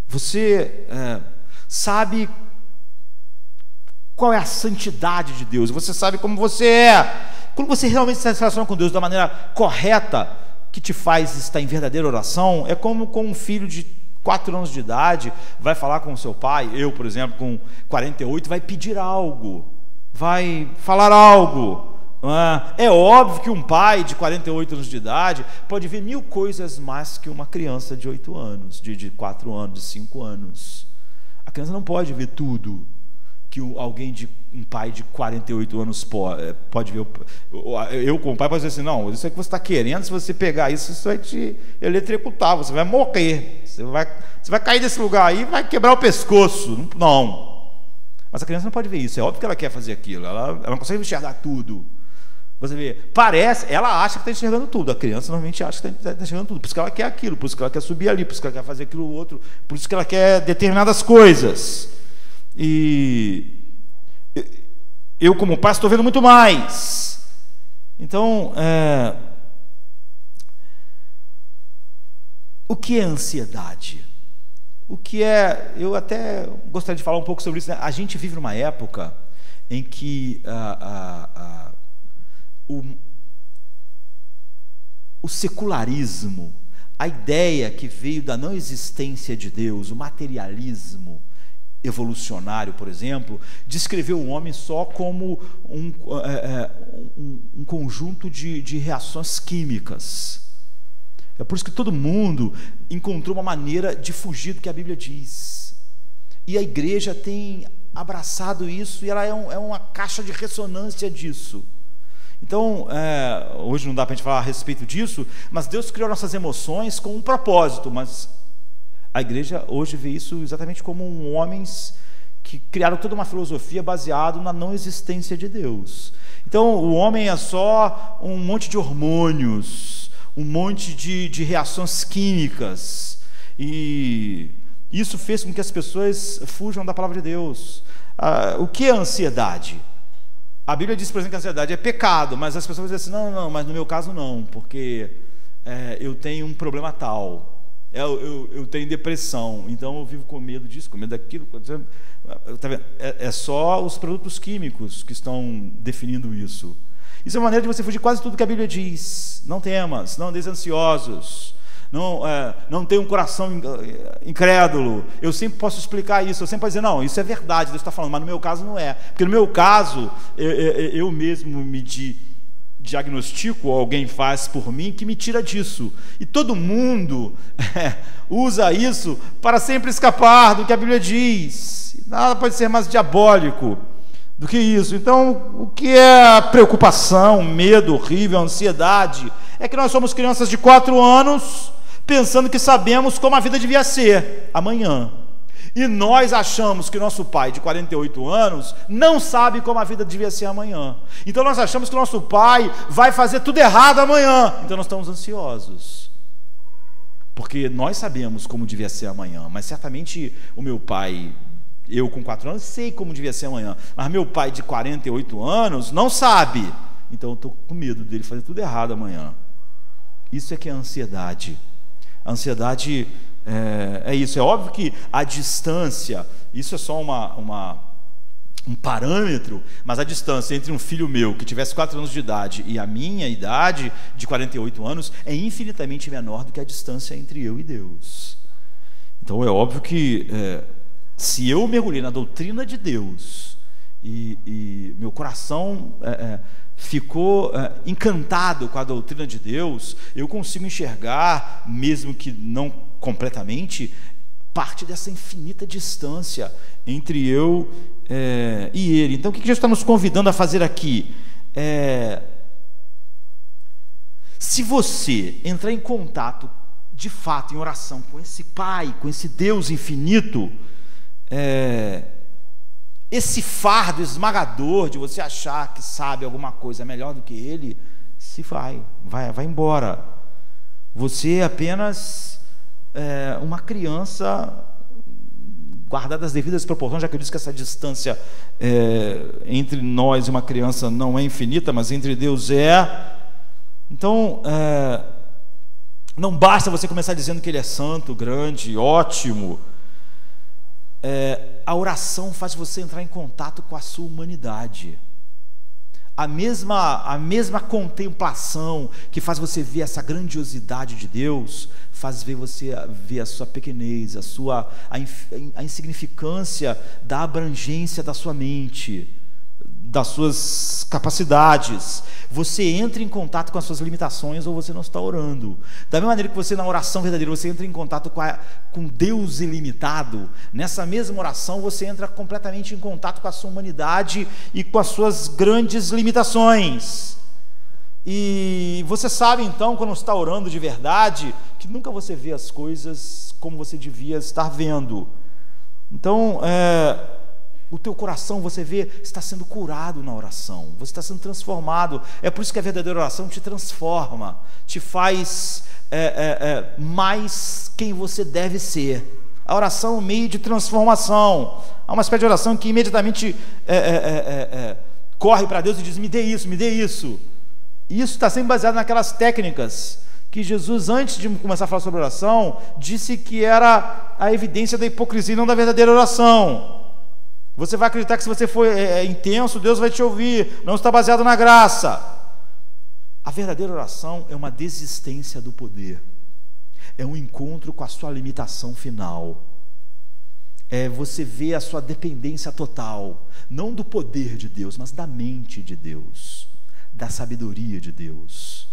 S3: você sabe qual é a santidade de Deus, você sabe como você é. Quando você realmente se relaciona com Deus da maneira correta, que te faz estar em verdadeira oração, é como com um filho de 4 anos de idade vai falar com o seu pai. Eu, por exemplo, com 48, vai pedir algo, vai falar algo. É óbvio que um pai de 48 anos de idade pode ver 1000 coisas mais que uma criança de 8 anos, de 4 anos, de 5 anos. A criança não pode ver tudo que um pai de 48 anos pode ver. Eu, como pai, posso dizer assim: não, isso é que você está querendo, se você pegar isso vai te eletrocutar, você vai morrer, você vai cair desse lugar aí e vai quebrar o pescoço. Não. Mas a criança não pode ver isso, é óbvio que ela quer fazer aquilo, ela não consegue enxergar tudo. Você vê, ela acha que está enxergando tudo, a criança normalmente acha que está enxergando tudo, por isso que ela quer aquilo, por isso que ela quer subir ali, por isso que ela quer fazer aquilo outro, por isso que ela quer determinadas coisas. E eu, como pai, estou vendo muito mais. Então, o que é ansiedade? O que é... Eu até gostaria de falar um pouco sobre isso, né? A gente vive numa época em que o secularismo, a ideia que veio da não existência de Deus, o materialismo evolucionário, por exemplo, descreveu o homem só como um conjunto de reações químicas. É por isso que todo mundo encontrou uma maneira de fugir do que a Bíblia diz. E a igreja tem abraçado isso, e ela é uma caixa de ressonância disso. Então, hoje não dá para a gente falar a respeito disso, mas Deus criou nossas emoções com um propósito, mas a igreja hoje vê isso exatamente como homens que criaram toda uma filosofia baseada na não existência de Deus. Então, o homem é só um monte de hormônios, um monte de reações químicas, e isso fez com que as pessoas fujam da palavra de Deus. O que é ansiedade? A Bíblia diz, por exemplo, que a ansiedade é pecado, mas as pessoas dizem assim, não, mas no meu caso não, porque eu tenho um problema tal, eu tenho depressão, então eu vivo com medo disso, com medo daquilo. Tá vendo? É só os produtos químicos que estão definindo isso. Isso é uma maneira de você fugir quase tudo que a Bíblia diz. Não temas, não andeis ansiosos, não tenha um coração incrédulo. Eu sempre posso explicar isso, eu sempre posso dizer, não, isso é verdade, Deus está falando, mas no meu caso não é. Porque no meu caso, eu mesmo me diagnostico, ou alguém faz por mim, que me tira disso. E todo mundo usa isso para sempre escapar do que a Bíblia diz. Nada pode ser mais diabólico do que isso. Então, o que é preocupação, medo horrível, ansiedade? É que nós somos crianças de 4 anos pensando que sabemos como a vida devia ser amanhã. E nós achamos que nosso pai de 48 anos não sabe como a vida devia ser amanhã. Então nós achamos que nosso pai vai fazer tudo errado amanhã. Então nós estamos ansiosos. Porque nós sabemos como devia ser amanhã, mas certamente o meu pai, eu com 4 anos, sei como devia ser amanhã, mas meu pai de 48 anos não sabe. Então eu estou com medo dele fazer tudo errado amanhã. Isso é que é ansiedade. A ansiedade é isso. É óbvio que a distância, isso é só um parâmetro, mas a distância entre um filho meu que tivesse 4 anos de idade e a minha idade de 48 anos é infinitamente menor do que a distância entre eu e Deus. Então é óbvio que se eu mergulhei na doutrina de Deus e meu coração ficou encantado com a doutrina de Deus, eu consigo enxergar, mesmo que não completamente, parte dessa infinita distância entre eu e Ele. Então o que Jesus está nos convidando a fazer aqui? Se você entrar em contato de fato, em oração, com esse Pai, com esse Deus infinito, esse fardo esmagador de você achar que sabe alguma coisa melhor do que Ele, se vai embora. Você é apenas uma criança, guardadas as devidas proporções, já que eu disse que essa distância entre nós e uma criança não é infinita, mas entre Deus é. Então, não basta você começar dizendo que Ele é santo, grande, ótimo. A oração faz você entrar em contato com a sua humanidade. A mesma contemplação que faz você ver essa grandiosidade de Deus, faz você ver a sua pequenez, a insignificância da abrangência da sua mente, das suas capacidades. Você entra em contato com as suas limitações ou você não está orando. Da mesma maneira que você, na oração verdadeira, você entra em contato com Deus ilimitado, nessa mesma oração você entra completamente em contato com a sua humanidade e com as suas grandes limitações. E você sabe então, quando está orando de verdade, que nunca você vê as coisas como você devia estar vendo. Então, o teu coração, você vê, está sendo curado na oração, você está sendo transformado. É por isso que a verdadeira oração te transforma, te faz mais quem você deve ser. A oração é um meio de transformação. Há uma espécie de oração que imediatamente corre para Deus e diz: me dê isso, me dê isso. E isso está sempre baseado naquelas técnicas que Jesus, antes de começar a falar sobre oração, disse que era a evidência da hipocrisia e não da verdadeira oração. Você vai acreditar que se você for intenso, Deus vai te ouvir. Não está baseado na graça. A verdadeira oração é uma desistência do poder. É um encontro com a sua limitação final. É você ver a sua dependência total, não do poder de Deus, mas da mente de Deus, da sabedoria de Deus,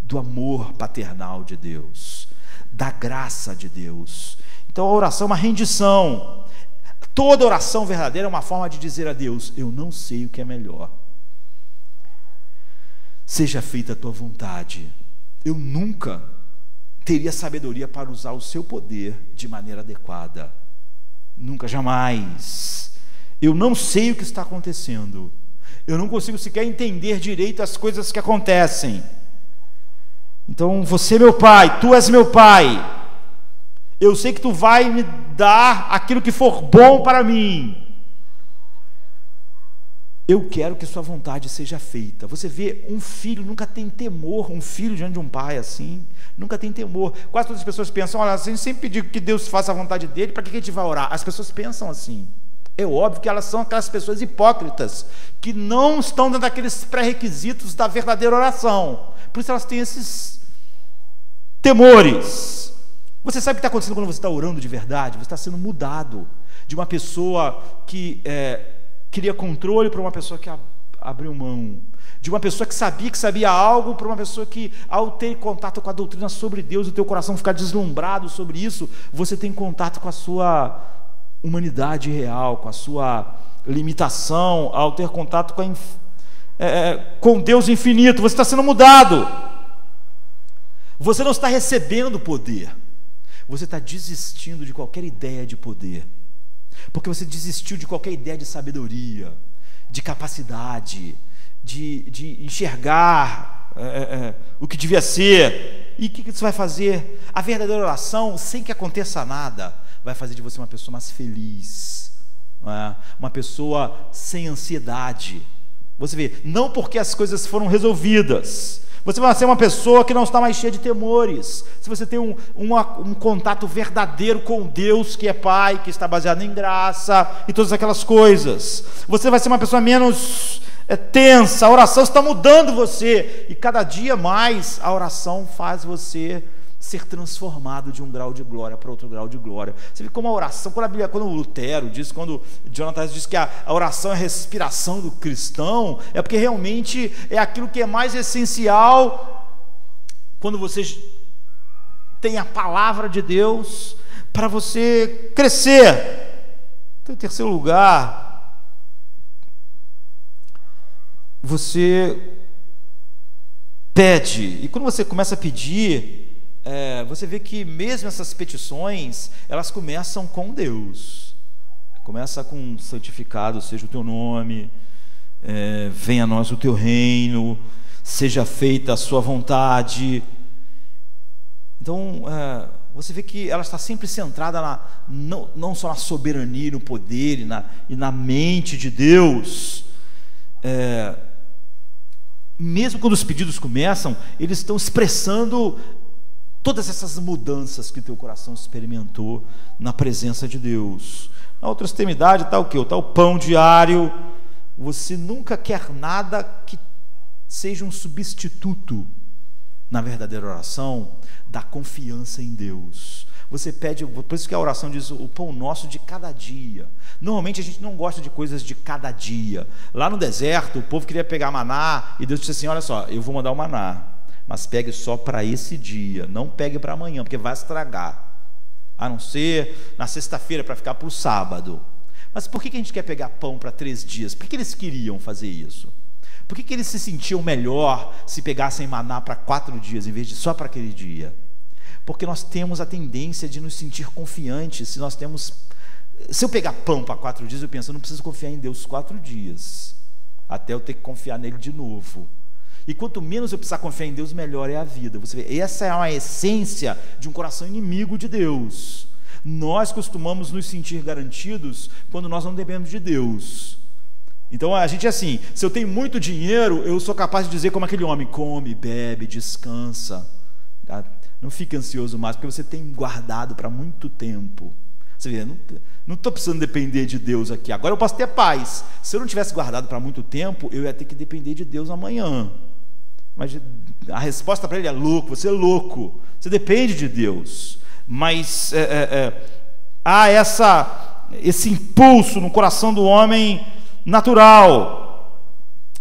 S3: do amor paternal de Deus, da graça de Deus. Então a oração é uma rendição. toda oração verdadeira é uma forma de dizer a Deus: eu não sei o que é melhor. Seja feita a tua vontade. Eu nunca teria sabedoria para usar o seu poder de maneira adequada. Nunca, jamais. Eu não sei o que está acontecendo. Eu não consigo sequer entender direito as coisas que acontecem. Então, você é meu pai, tu és meu pai. Eu sei que tu vai me dar aquilo que for bom para mim. Eu quero que sua vontade seja feita. Você vê, um filho nunca tem temor. Um filho diante de um pai assim, nunca tem temor. Quase todas as pessoas pensam: olha, a gente sempre pediu que Deus faça a vontade dele, para que a gente vai orar? As pessoas pensam assim. É óbvio que elas são aquelas pessoas hipócritas, que não estão dentro daqueles pré-requisitos da verdadeira oração. Por isso elas têm esses temores. Você sabe o que está acontecendo quando você está orando de verdade? Você está sendo mudado de uma pessoa que queria controle para uma pessoa que abriu mão, de uma pessoa que sabia algo para uma pessoa que, ao ter contato com a doutrina sobre Deus, o teu coração ficar deslumbrado sobre isso, você tem contato com a sua humanidade real, com a sua limitação, ao ter contato com Deus infinito. Você está sendo mudado. Você não está recebendo poder, você está desistindo de qualquer ideia de poder, porque você desistiu de qualquer ideia de sabedoria, de capacidade, de enxergar o que devia ser. E o que você vai fazer? A verdadeira oração, sem que aconteça nada, vai fazer de você uma pessoa mais feliz, uma pessoa sem ansiedade. Você vê, não porque as coisas foram resolvidas, você vai ser uma pessoa que não está mais cheia de temores. Se você tem um contato verdadeiro com Deus, que é Pai, que está baseado em graça e todas aquelas coisas, você vai ser uma pessoa menos tensa. A oração está mudando você, e cada dia mais a oração faz você ser transformado de um grau de glória para outro grau de glória. Você vê como a oração, quando o Lutero diz, quando Jonathan diz que a oração é a respiração do cristão, é porque realmente é aquilo que é mais essencial quando você tem a palavra de Deus para você crescer. Então, em terceiro lugar, você pede, e quando você começa a pedir, você vê que mesmo essas petições, elas começam com Deus. Começa com: santificado seja o teu nome, venha a nós o teu reino, seja feita a sua vontade. Então, você vê que ela está sempre centrada não só na soberania e no poder e na mente de Deus. Mesmo quando os pedidos começam, eles estão expressando todas essas mudanças que o teu coração experimentou na presença de Deus. Na outra extremidade está o quê? Está o pão diário. Você nunca quer nada que seja um substituto, na verdadeira oração, da confiança em Deus. Você pede, por isso que a oração diz: o pão nosso de cada dia. Normalmente a gente não gosta de coisas de cada dia. Lá no deserto, o povo queria pegar maná, e Deus disse assim: olha só, eu vou mandar o maná, mas pegue só para esse dia, não pegue para amanhã, porque vai estragar, a não ser na sexta-feira, para ficar para o sábado. Mas por que a gente quer pegar pão para 3 dias? Por que eles queriam fazer isso? Por que eles se sentiam melhor se pegassem maná para 4 dias, em vez de só para aquele dia? Porque nós temos a tendência de nos sentir confiantes. Se eu pegar pão para 4 dias, eu penso: eu não preciso confiar em Deus 4 dias, até eu ter que confiar nele de novo. E quanto menos eu precisar confiar em Deus, melhor é a vida. Você vê, essa é uma essência de um coração inimigo de Deus. Nós costumamos nos sentir garantidos quando nós não dependemos de Deus. Então a gente é assim: se eu tenho muito dinheiro, eu sou capaz de dizer como aquele homem: come, bebe, descansa, não fique ansioso mais, porque você tem guardado para muito tempo. Você vê, não estou precisando depender de Deus aqui, agora eu posso ter paz. Se eu não tivesse guardado para muito tempo, eu ia ter que depender de Deus amanhã. Mas a resposta para ele é: louco, você é louco, você depende de Deus. Mas há esse impulso no coração do homem natural.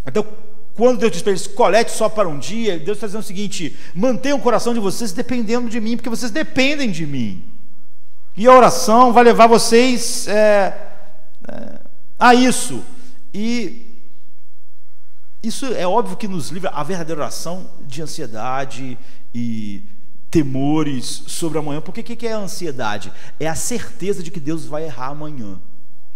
S3: Então, quando Deus diz para eles: colete só para um dia, Deus está dizendo o seguinte: mantenha o coração de vocês dependendo de mim, porque vocês dependem de mim. E a oração vai levar vocês há isso. E isso é óbvio que nos livra a verdadeira oração de ansiedade e temores sobre amanhã. Porque o que é a ansiedade? É a certeza de que Deus vai errar amanhã.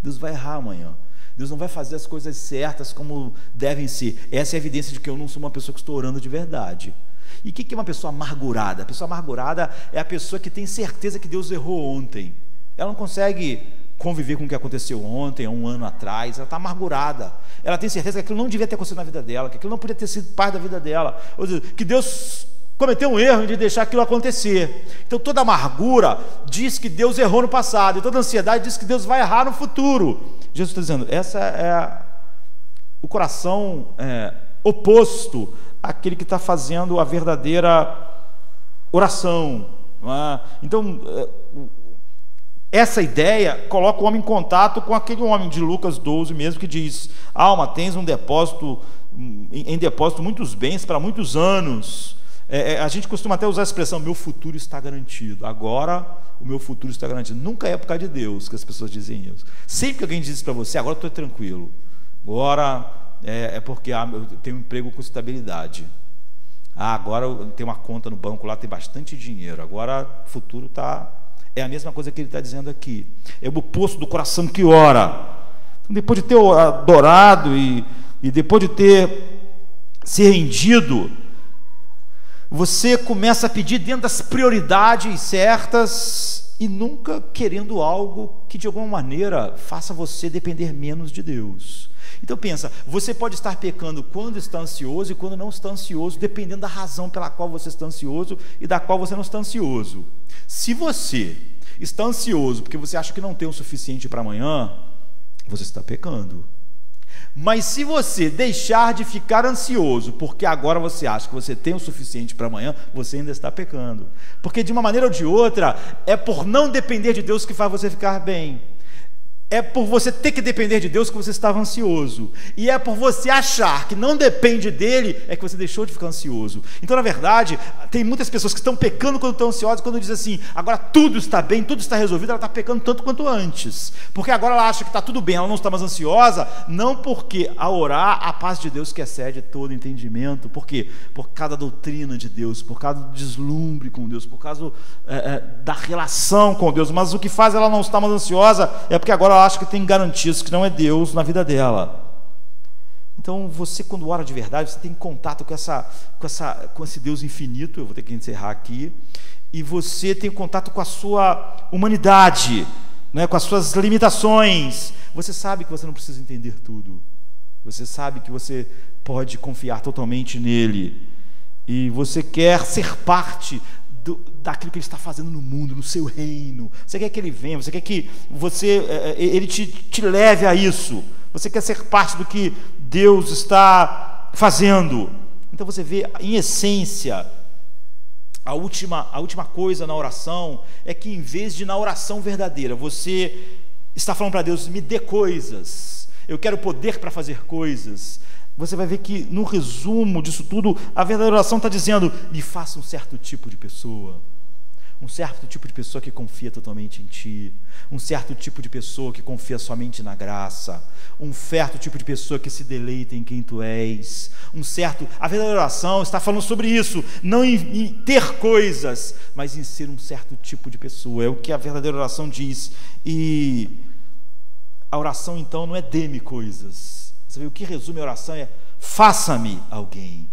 S3: Deus vai errar amanhã. Deus não vai fazer as coisas certas como devem ser. Essa é a evidência de que eu não sou uma pessoa que estou orando de verdade. E o que é uma pessoa amargurada? A pessoa amargurada é a pessoa que tem certeza que Deus errou ontem. Ela não consegue conviver com o que aconteceu ontem, há um ano atrás. Ela está amargurada. Ela tem certeza que aquilo não devia ter acontecido na vida dela, que aquilo não podia ter sido parte da vida dela. Ou seja, que Deus cometeu um erro de deixar aquilo acontecer. Então toda amargura diz que Deus errou no passado, e toda ansiedade diz que Deus vai errar no futuro. Jesus está dizendo, essa é o coração oposto àquele que está fazendo a verdadeira oração. Não é? Então, essa ideia coloca o homem em contato com aquele homem de Lucas 12 mesmo, que diz: alma, tens em depósito muitos bens para muitos anos. A gente costuma até usar a expressão, meu futuro está garantido. Agora o meu futuro está garantido. Nunca é por causa de Deus que as pessoas dizem isso. Sempre que alguém diz isso para você, agora eu estou tranquilo, agora é porque eu tenho um emprego com estabilidade, agora eu tenho uma conta no banco lá, tem bastante dinheiro, agora o futuro está... É a mesma coisa que ele está dizendo aqui. É o oposto do coração que ora. Então, depois de ter adorado e depois de ter se rendido, você começa a pedir dentro das prioridades certas e nunca querendo algo que de alguma maneira faça você depender menos de Deus. Então pensa, você pode estar pecando quando está ansioso e quando não está ansioso, dependendo da razão pela qual você está ansioso e da qual você não está ansioso. Se você está ansioso porque você acha que não tem o suficiente para amanhã, você está pecando. Mas se você deixar de ficar ansioso porque agora você acha que você tem o suficiente para amanhã, você ainda está pecando. Porque de uma maneira ou de outra, é por não depender de Deus que faz você ficar bem. É por você ter que depender de Deus que você estava ansioso. E é por você achar que não depende dele, é que você deixou de ficar ansioso. Então, na verdade, tem muitas pessoas que estão pecando quando estão ansiosas, quando dizem assim, agora tudo está bem, tudo está resolvido, ela está pecando tanto quanto antes. Porque agora ela acha que está tudo bem, ela não está mais ansiosa, não porque ao orar, a paz de Deus que excede todo entendimento. Por quê? Por causa da doutrina de Deus, por causa do deslumbre com Deus, por causa da relação com Deus. Mas o que faz ela não estar mais ansiosa é porque agora ela acha que tem garantias que não é Deus na vida dela. Então você, quando ora de verdade, você tem contato com esse Deus infinito. Eu vou ter que encerrar aqui. E você tem contato com a sua humanidade, né, com as suas limitações. Você sabe que você não precisa entender tudo. Você sabe que você pode confiar totalmente nele. E você quer ser parte daquilo que ele está fazendo no mundo, no seu reino. Você quer que ele venha, você quer que ele te leve a isso. Você quer ser parte do que Deus está fazendo. Então você vê, em essência, a última coisa na oração é que, em vez de na oração verdadeira, você está falando para Deus, me dê coisas, eu quero poder para fazer coisas. Você vai ver que, no resumo disso tudo, a verdadeira oração está dizendo, me faça um certo tipo de pessoa. Um certo tipo de pessoa que confia totalmente em ti. Um certo tipo de pessoa que confia somente na graça. Um certo tipo de pessoa que se deleita em quem tu és. A verdadeira oração está falando sobre isso. Não em ter coisas, mas em ser um certo tipo de pessoa. É o que a verdadeira oração diz. E a oração, então, não é dê-me coisas. Você vê, o que resume a oração é faça-me alguém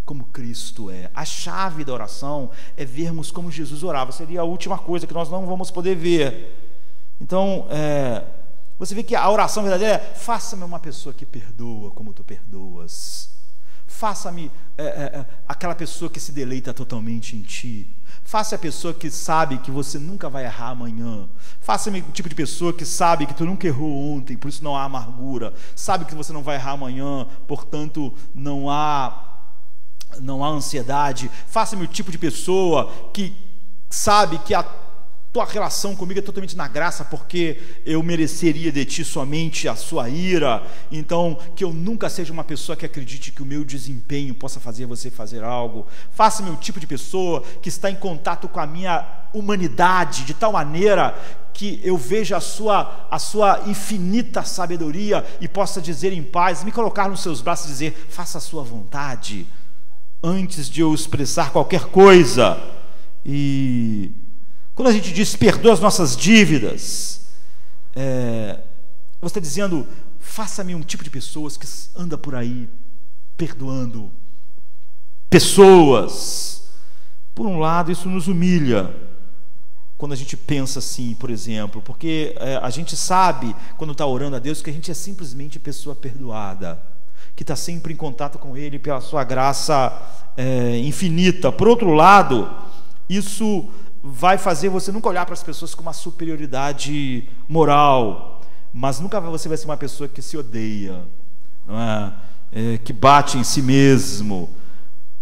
S3: como Cristo é. A chave da oração é vermos como Jesus orava. Seria a última coisa que nós não vamos poder ver. Então, você vê que a oração verdadeira é faça-me uma pessoa que perdoa como tu perdoas. Faça-me aquela pessoa que se deleita totalmente em ti. Faça a pessoa que sabe que você nunca vai errar amanhã. Faça-me o tipo de pessoa que sabe que tu nunca errou ontem, por isso não há amargura. Sabe que você não vai errar amanhã, portanto não há ansiedade. Faça-me o tipo de pessoa que sabe que a tua relação comigo é totalmente na graça, porque eu mereceria de ti somente a sua ira. Então, que eu nunca seja uma pessoa que acredite que o meu desempenho possa fazer você fazer algo. Faça-me o tipo de pessoa que está em contato com a minha humanidade, de tal maneira que eu veja a sua infinita sabedoria e possa dizer em paz, me colocar nos seus braços e dizer, faça a sua vontade, antes de eu expressar qualquer coisa. E quando a gente diz, perdoa as nossas dívidas, você está dizendo, faça-me um tipo de pessoas que anda por aí perdoando pessoas. Por um lado, isso nos humilha quando a gente pensa assim, por exemplo, porque a gente sabe, quando está orando a Deus, que a gente é simplesmente pessoa perdoada, que está sempre em contato com Ele pela sua graça infinita. Por outro lado, isso vai fazer você nunca olhar para as pessoas com uma superioridade moral, mas nunca você vai ser uma pessoa que se odeia, não é? Que bate em si mesmo,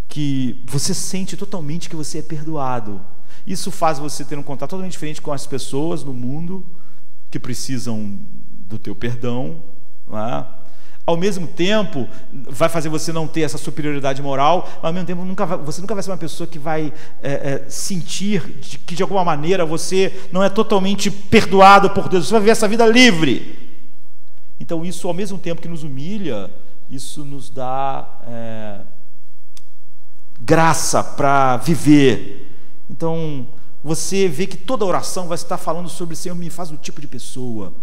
S3: que você sente totalmente que você é perdoado. Isso faz você ter um contato totalmente diferente com as pessoas no mundo que precisam do teu perdão, não é? Ao mesmo tempo, vai fazer você não ter essa superioridade moral, mas ao mesmo tempo você nunca vai ser uma pessoa que vai sentir que de alguma maneira você não é totalmente perdoado por Deus. Você vai viver essa vida livre. Então isso, ao mesmo tempo que nos humilha, isso nos dá graça para viver. Então você vê que toda oração vai estar falando sobre, Senhor, me faz o tipo de pessoa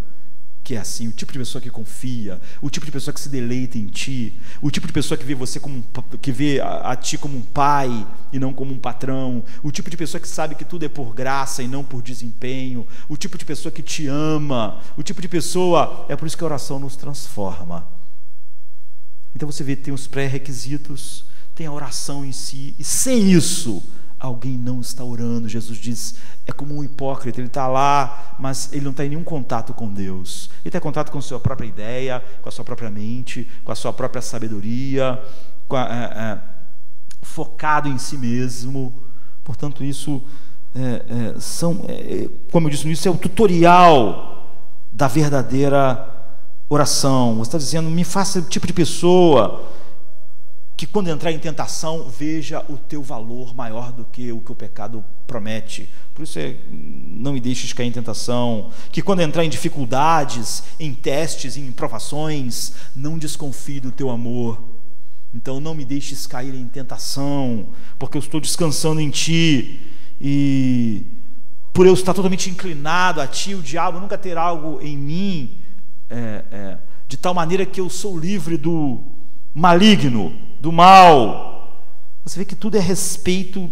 S3: que é assim, o tipo de pessoa que confia, o tipo de pessoa que se deleita em ti, o tipo de pessoa que vê você que vê a ti como um pai e não como um patrão, o tipo de pessoa que sabe que tudo é por graça e não por desempenho, o tipo de pessoa que te ama, o tipo de pessoa... É por isso que a oração nos transforma. Então você vê, tem os pré-requisitos, tem a oração em si, e sem isso alguém não está orando. Jesus diz, é como um hipócrita, ele está lá, mas ele não está em nenhum contato com Deus. Ele está em contato com a sua própria ideia, com a sua própria mente, com a sua própria sabedoria, focado em si mesmo. Portanto, isso como eu disse, isso é o tutorial da verdadeira oração. Você está dizendo, me faça o tipo de pessoa que quando entrar em tentação, veja o teu valor maior do que o pecado promete. Por isso não me deixes cair em tentação. Que quando entrar em dificuldades, em testes, em provações, não desconfie do teu amor. Então não me deixes cair em tentação, porque eu estou descansando em ti. E por eu estar totalmente inclinado a ti, o diabo nunca terá algo em mim, de tal maneira que eu sou livre do maligno, do mal. Você vê que tudo é a respeito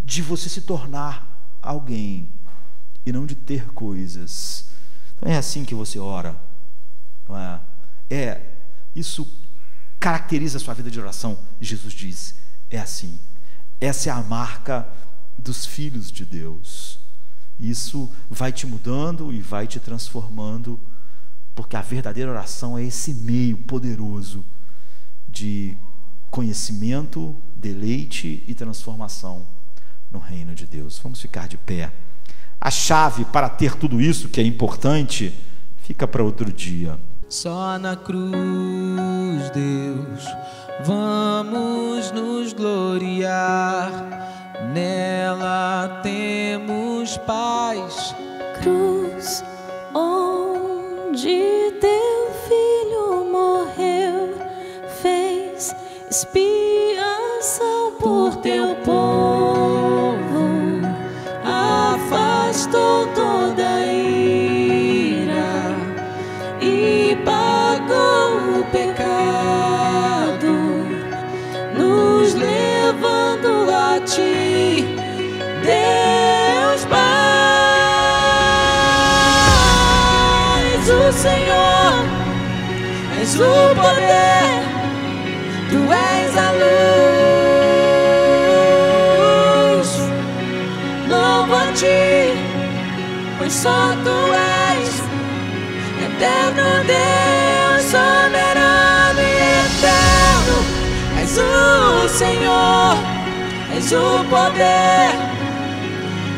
S3: de você se tornar alguém e não de ter coisas. Então é assim que você ora, não é? Isso caracteriza a sua vida de oração. Jesus diz, é assim. Essa é a marca dos filhos de Deus. Isso vai te mudando e vai te transformando, porque a verdadeira oração é esse meio poderoso de conhecimento, deleite e transformação no reino de Deus. Vamos ficar de pé. A chave para ter tudo isso, que é importante, fica para outro dia.
S1: Só na cruz, Deus, vamos nos gloriar. Nela temos paz.
S2: Cruz, onde teu filho morreu, fez expiação por teu povo, afastou toda a ira e pagou o pecado, nos levando a ti, Deus Pai. És o Senhor, és o poder, tu és a luz. Louvo a ti, pois só tu és eterno Deus, soberano e eterno. És o Senhor, és o poder.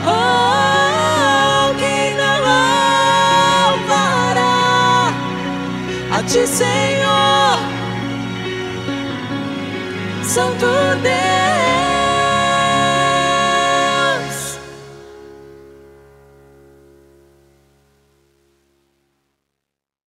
S2: Oh, quem não louvará a ti, Senhor? Santo Deus.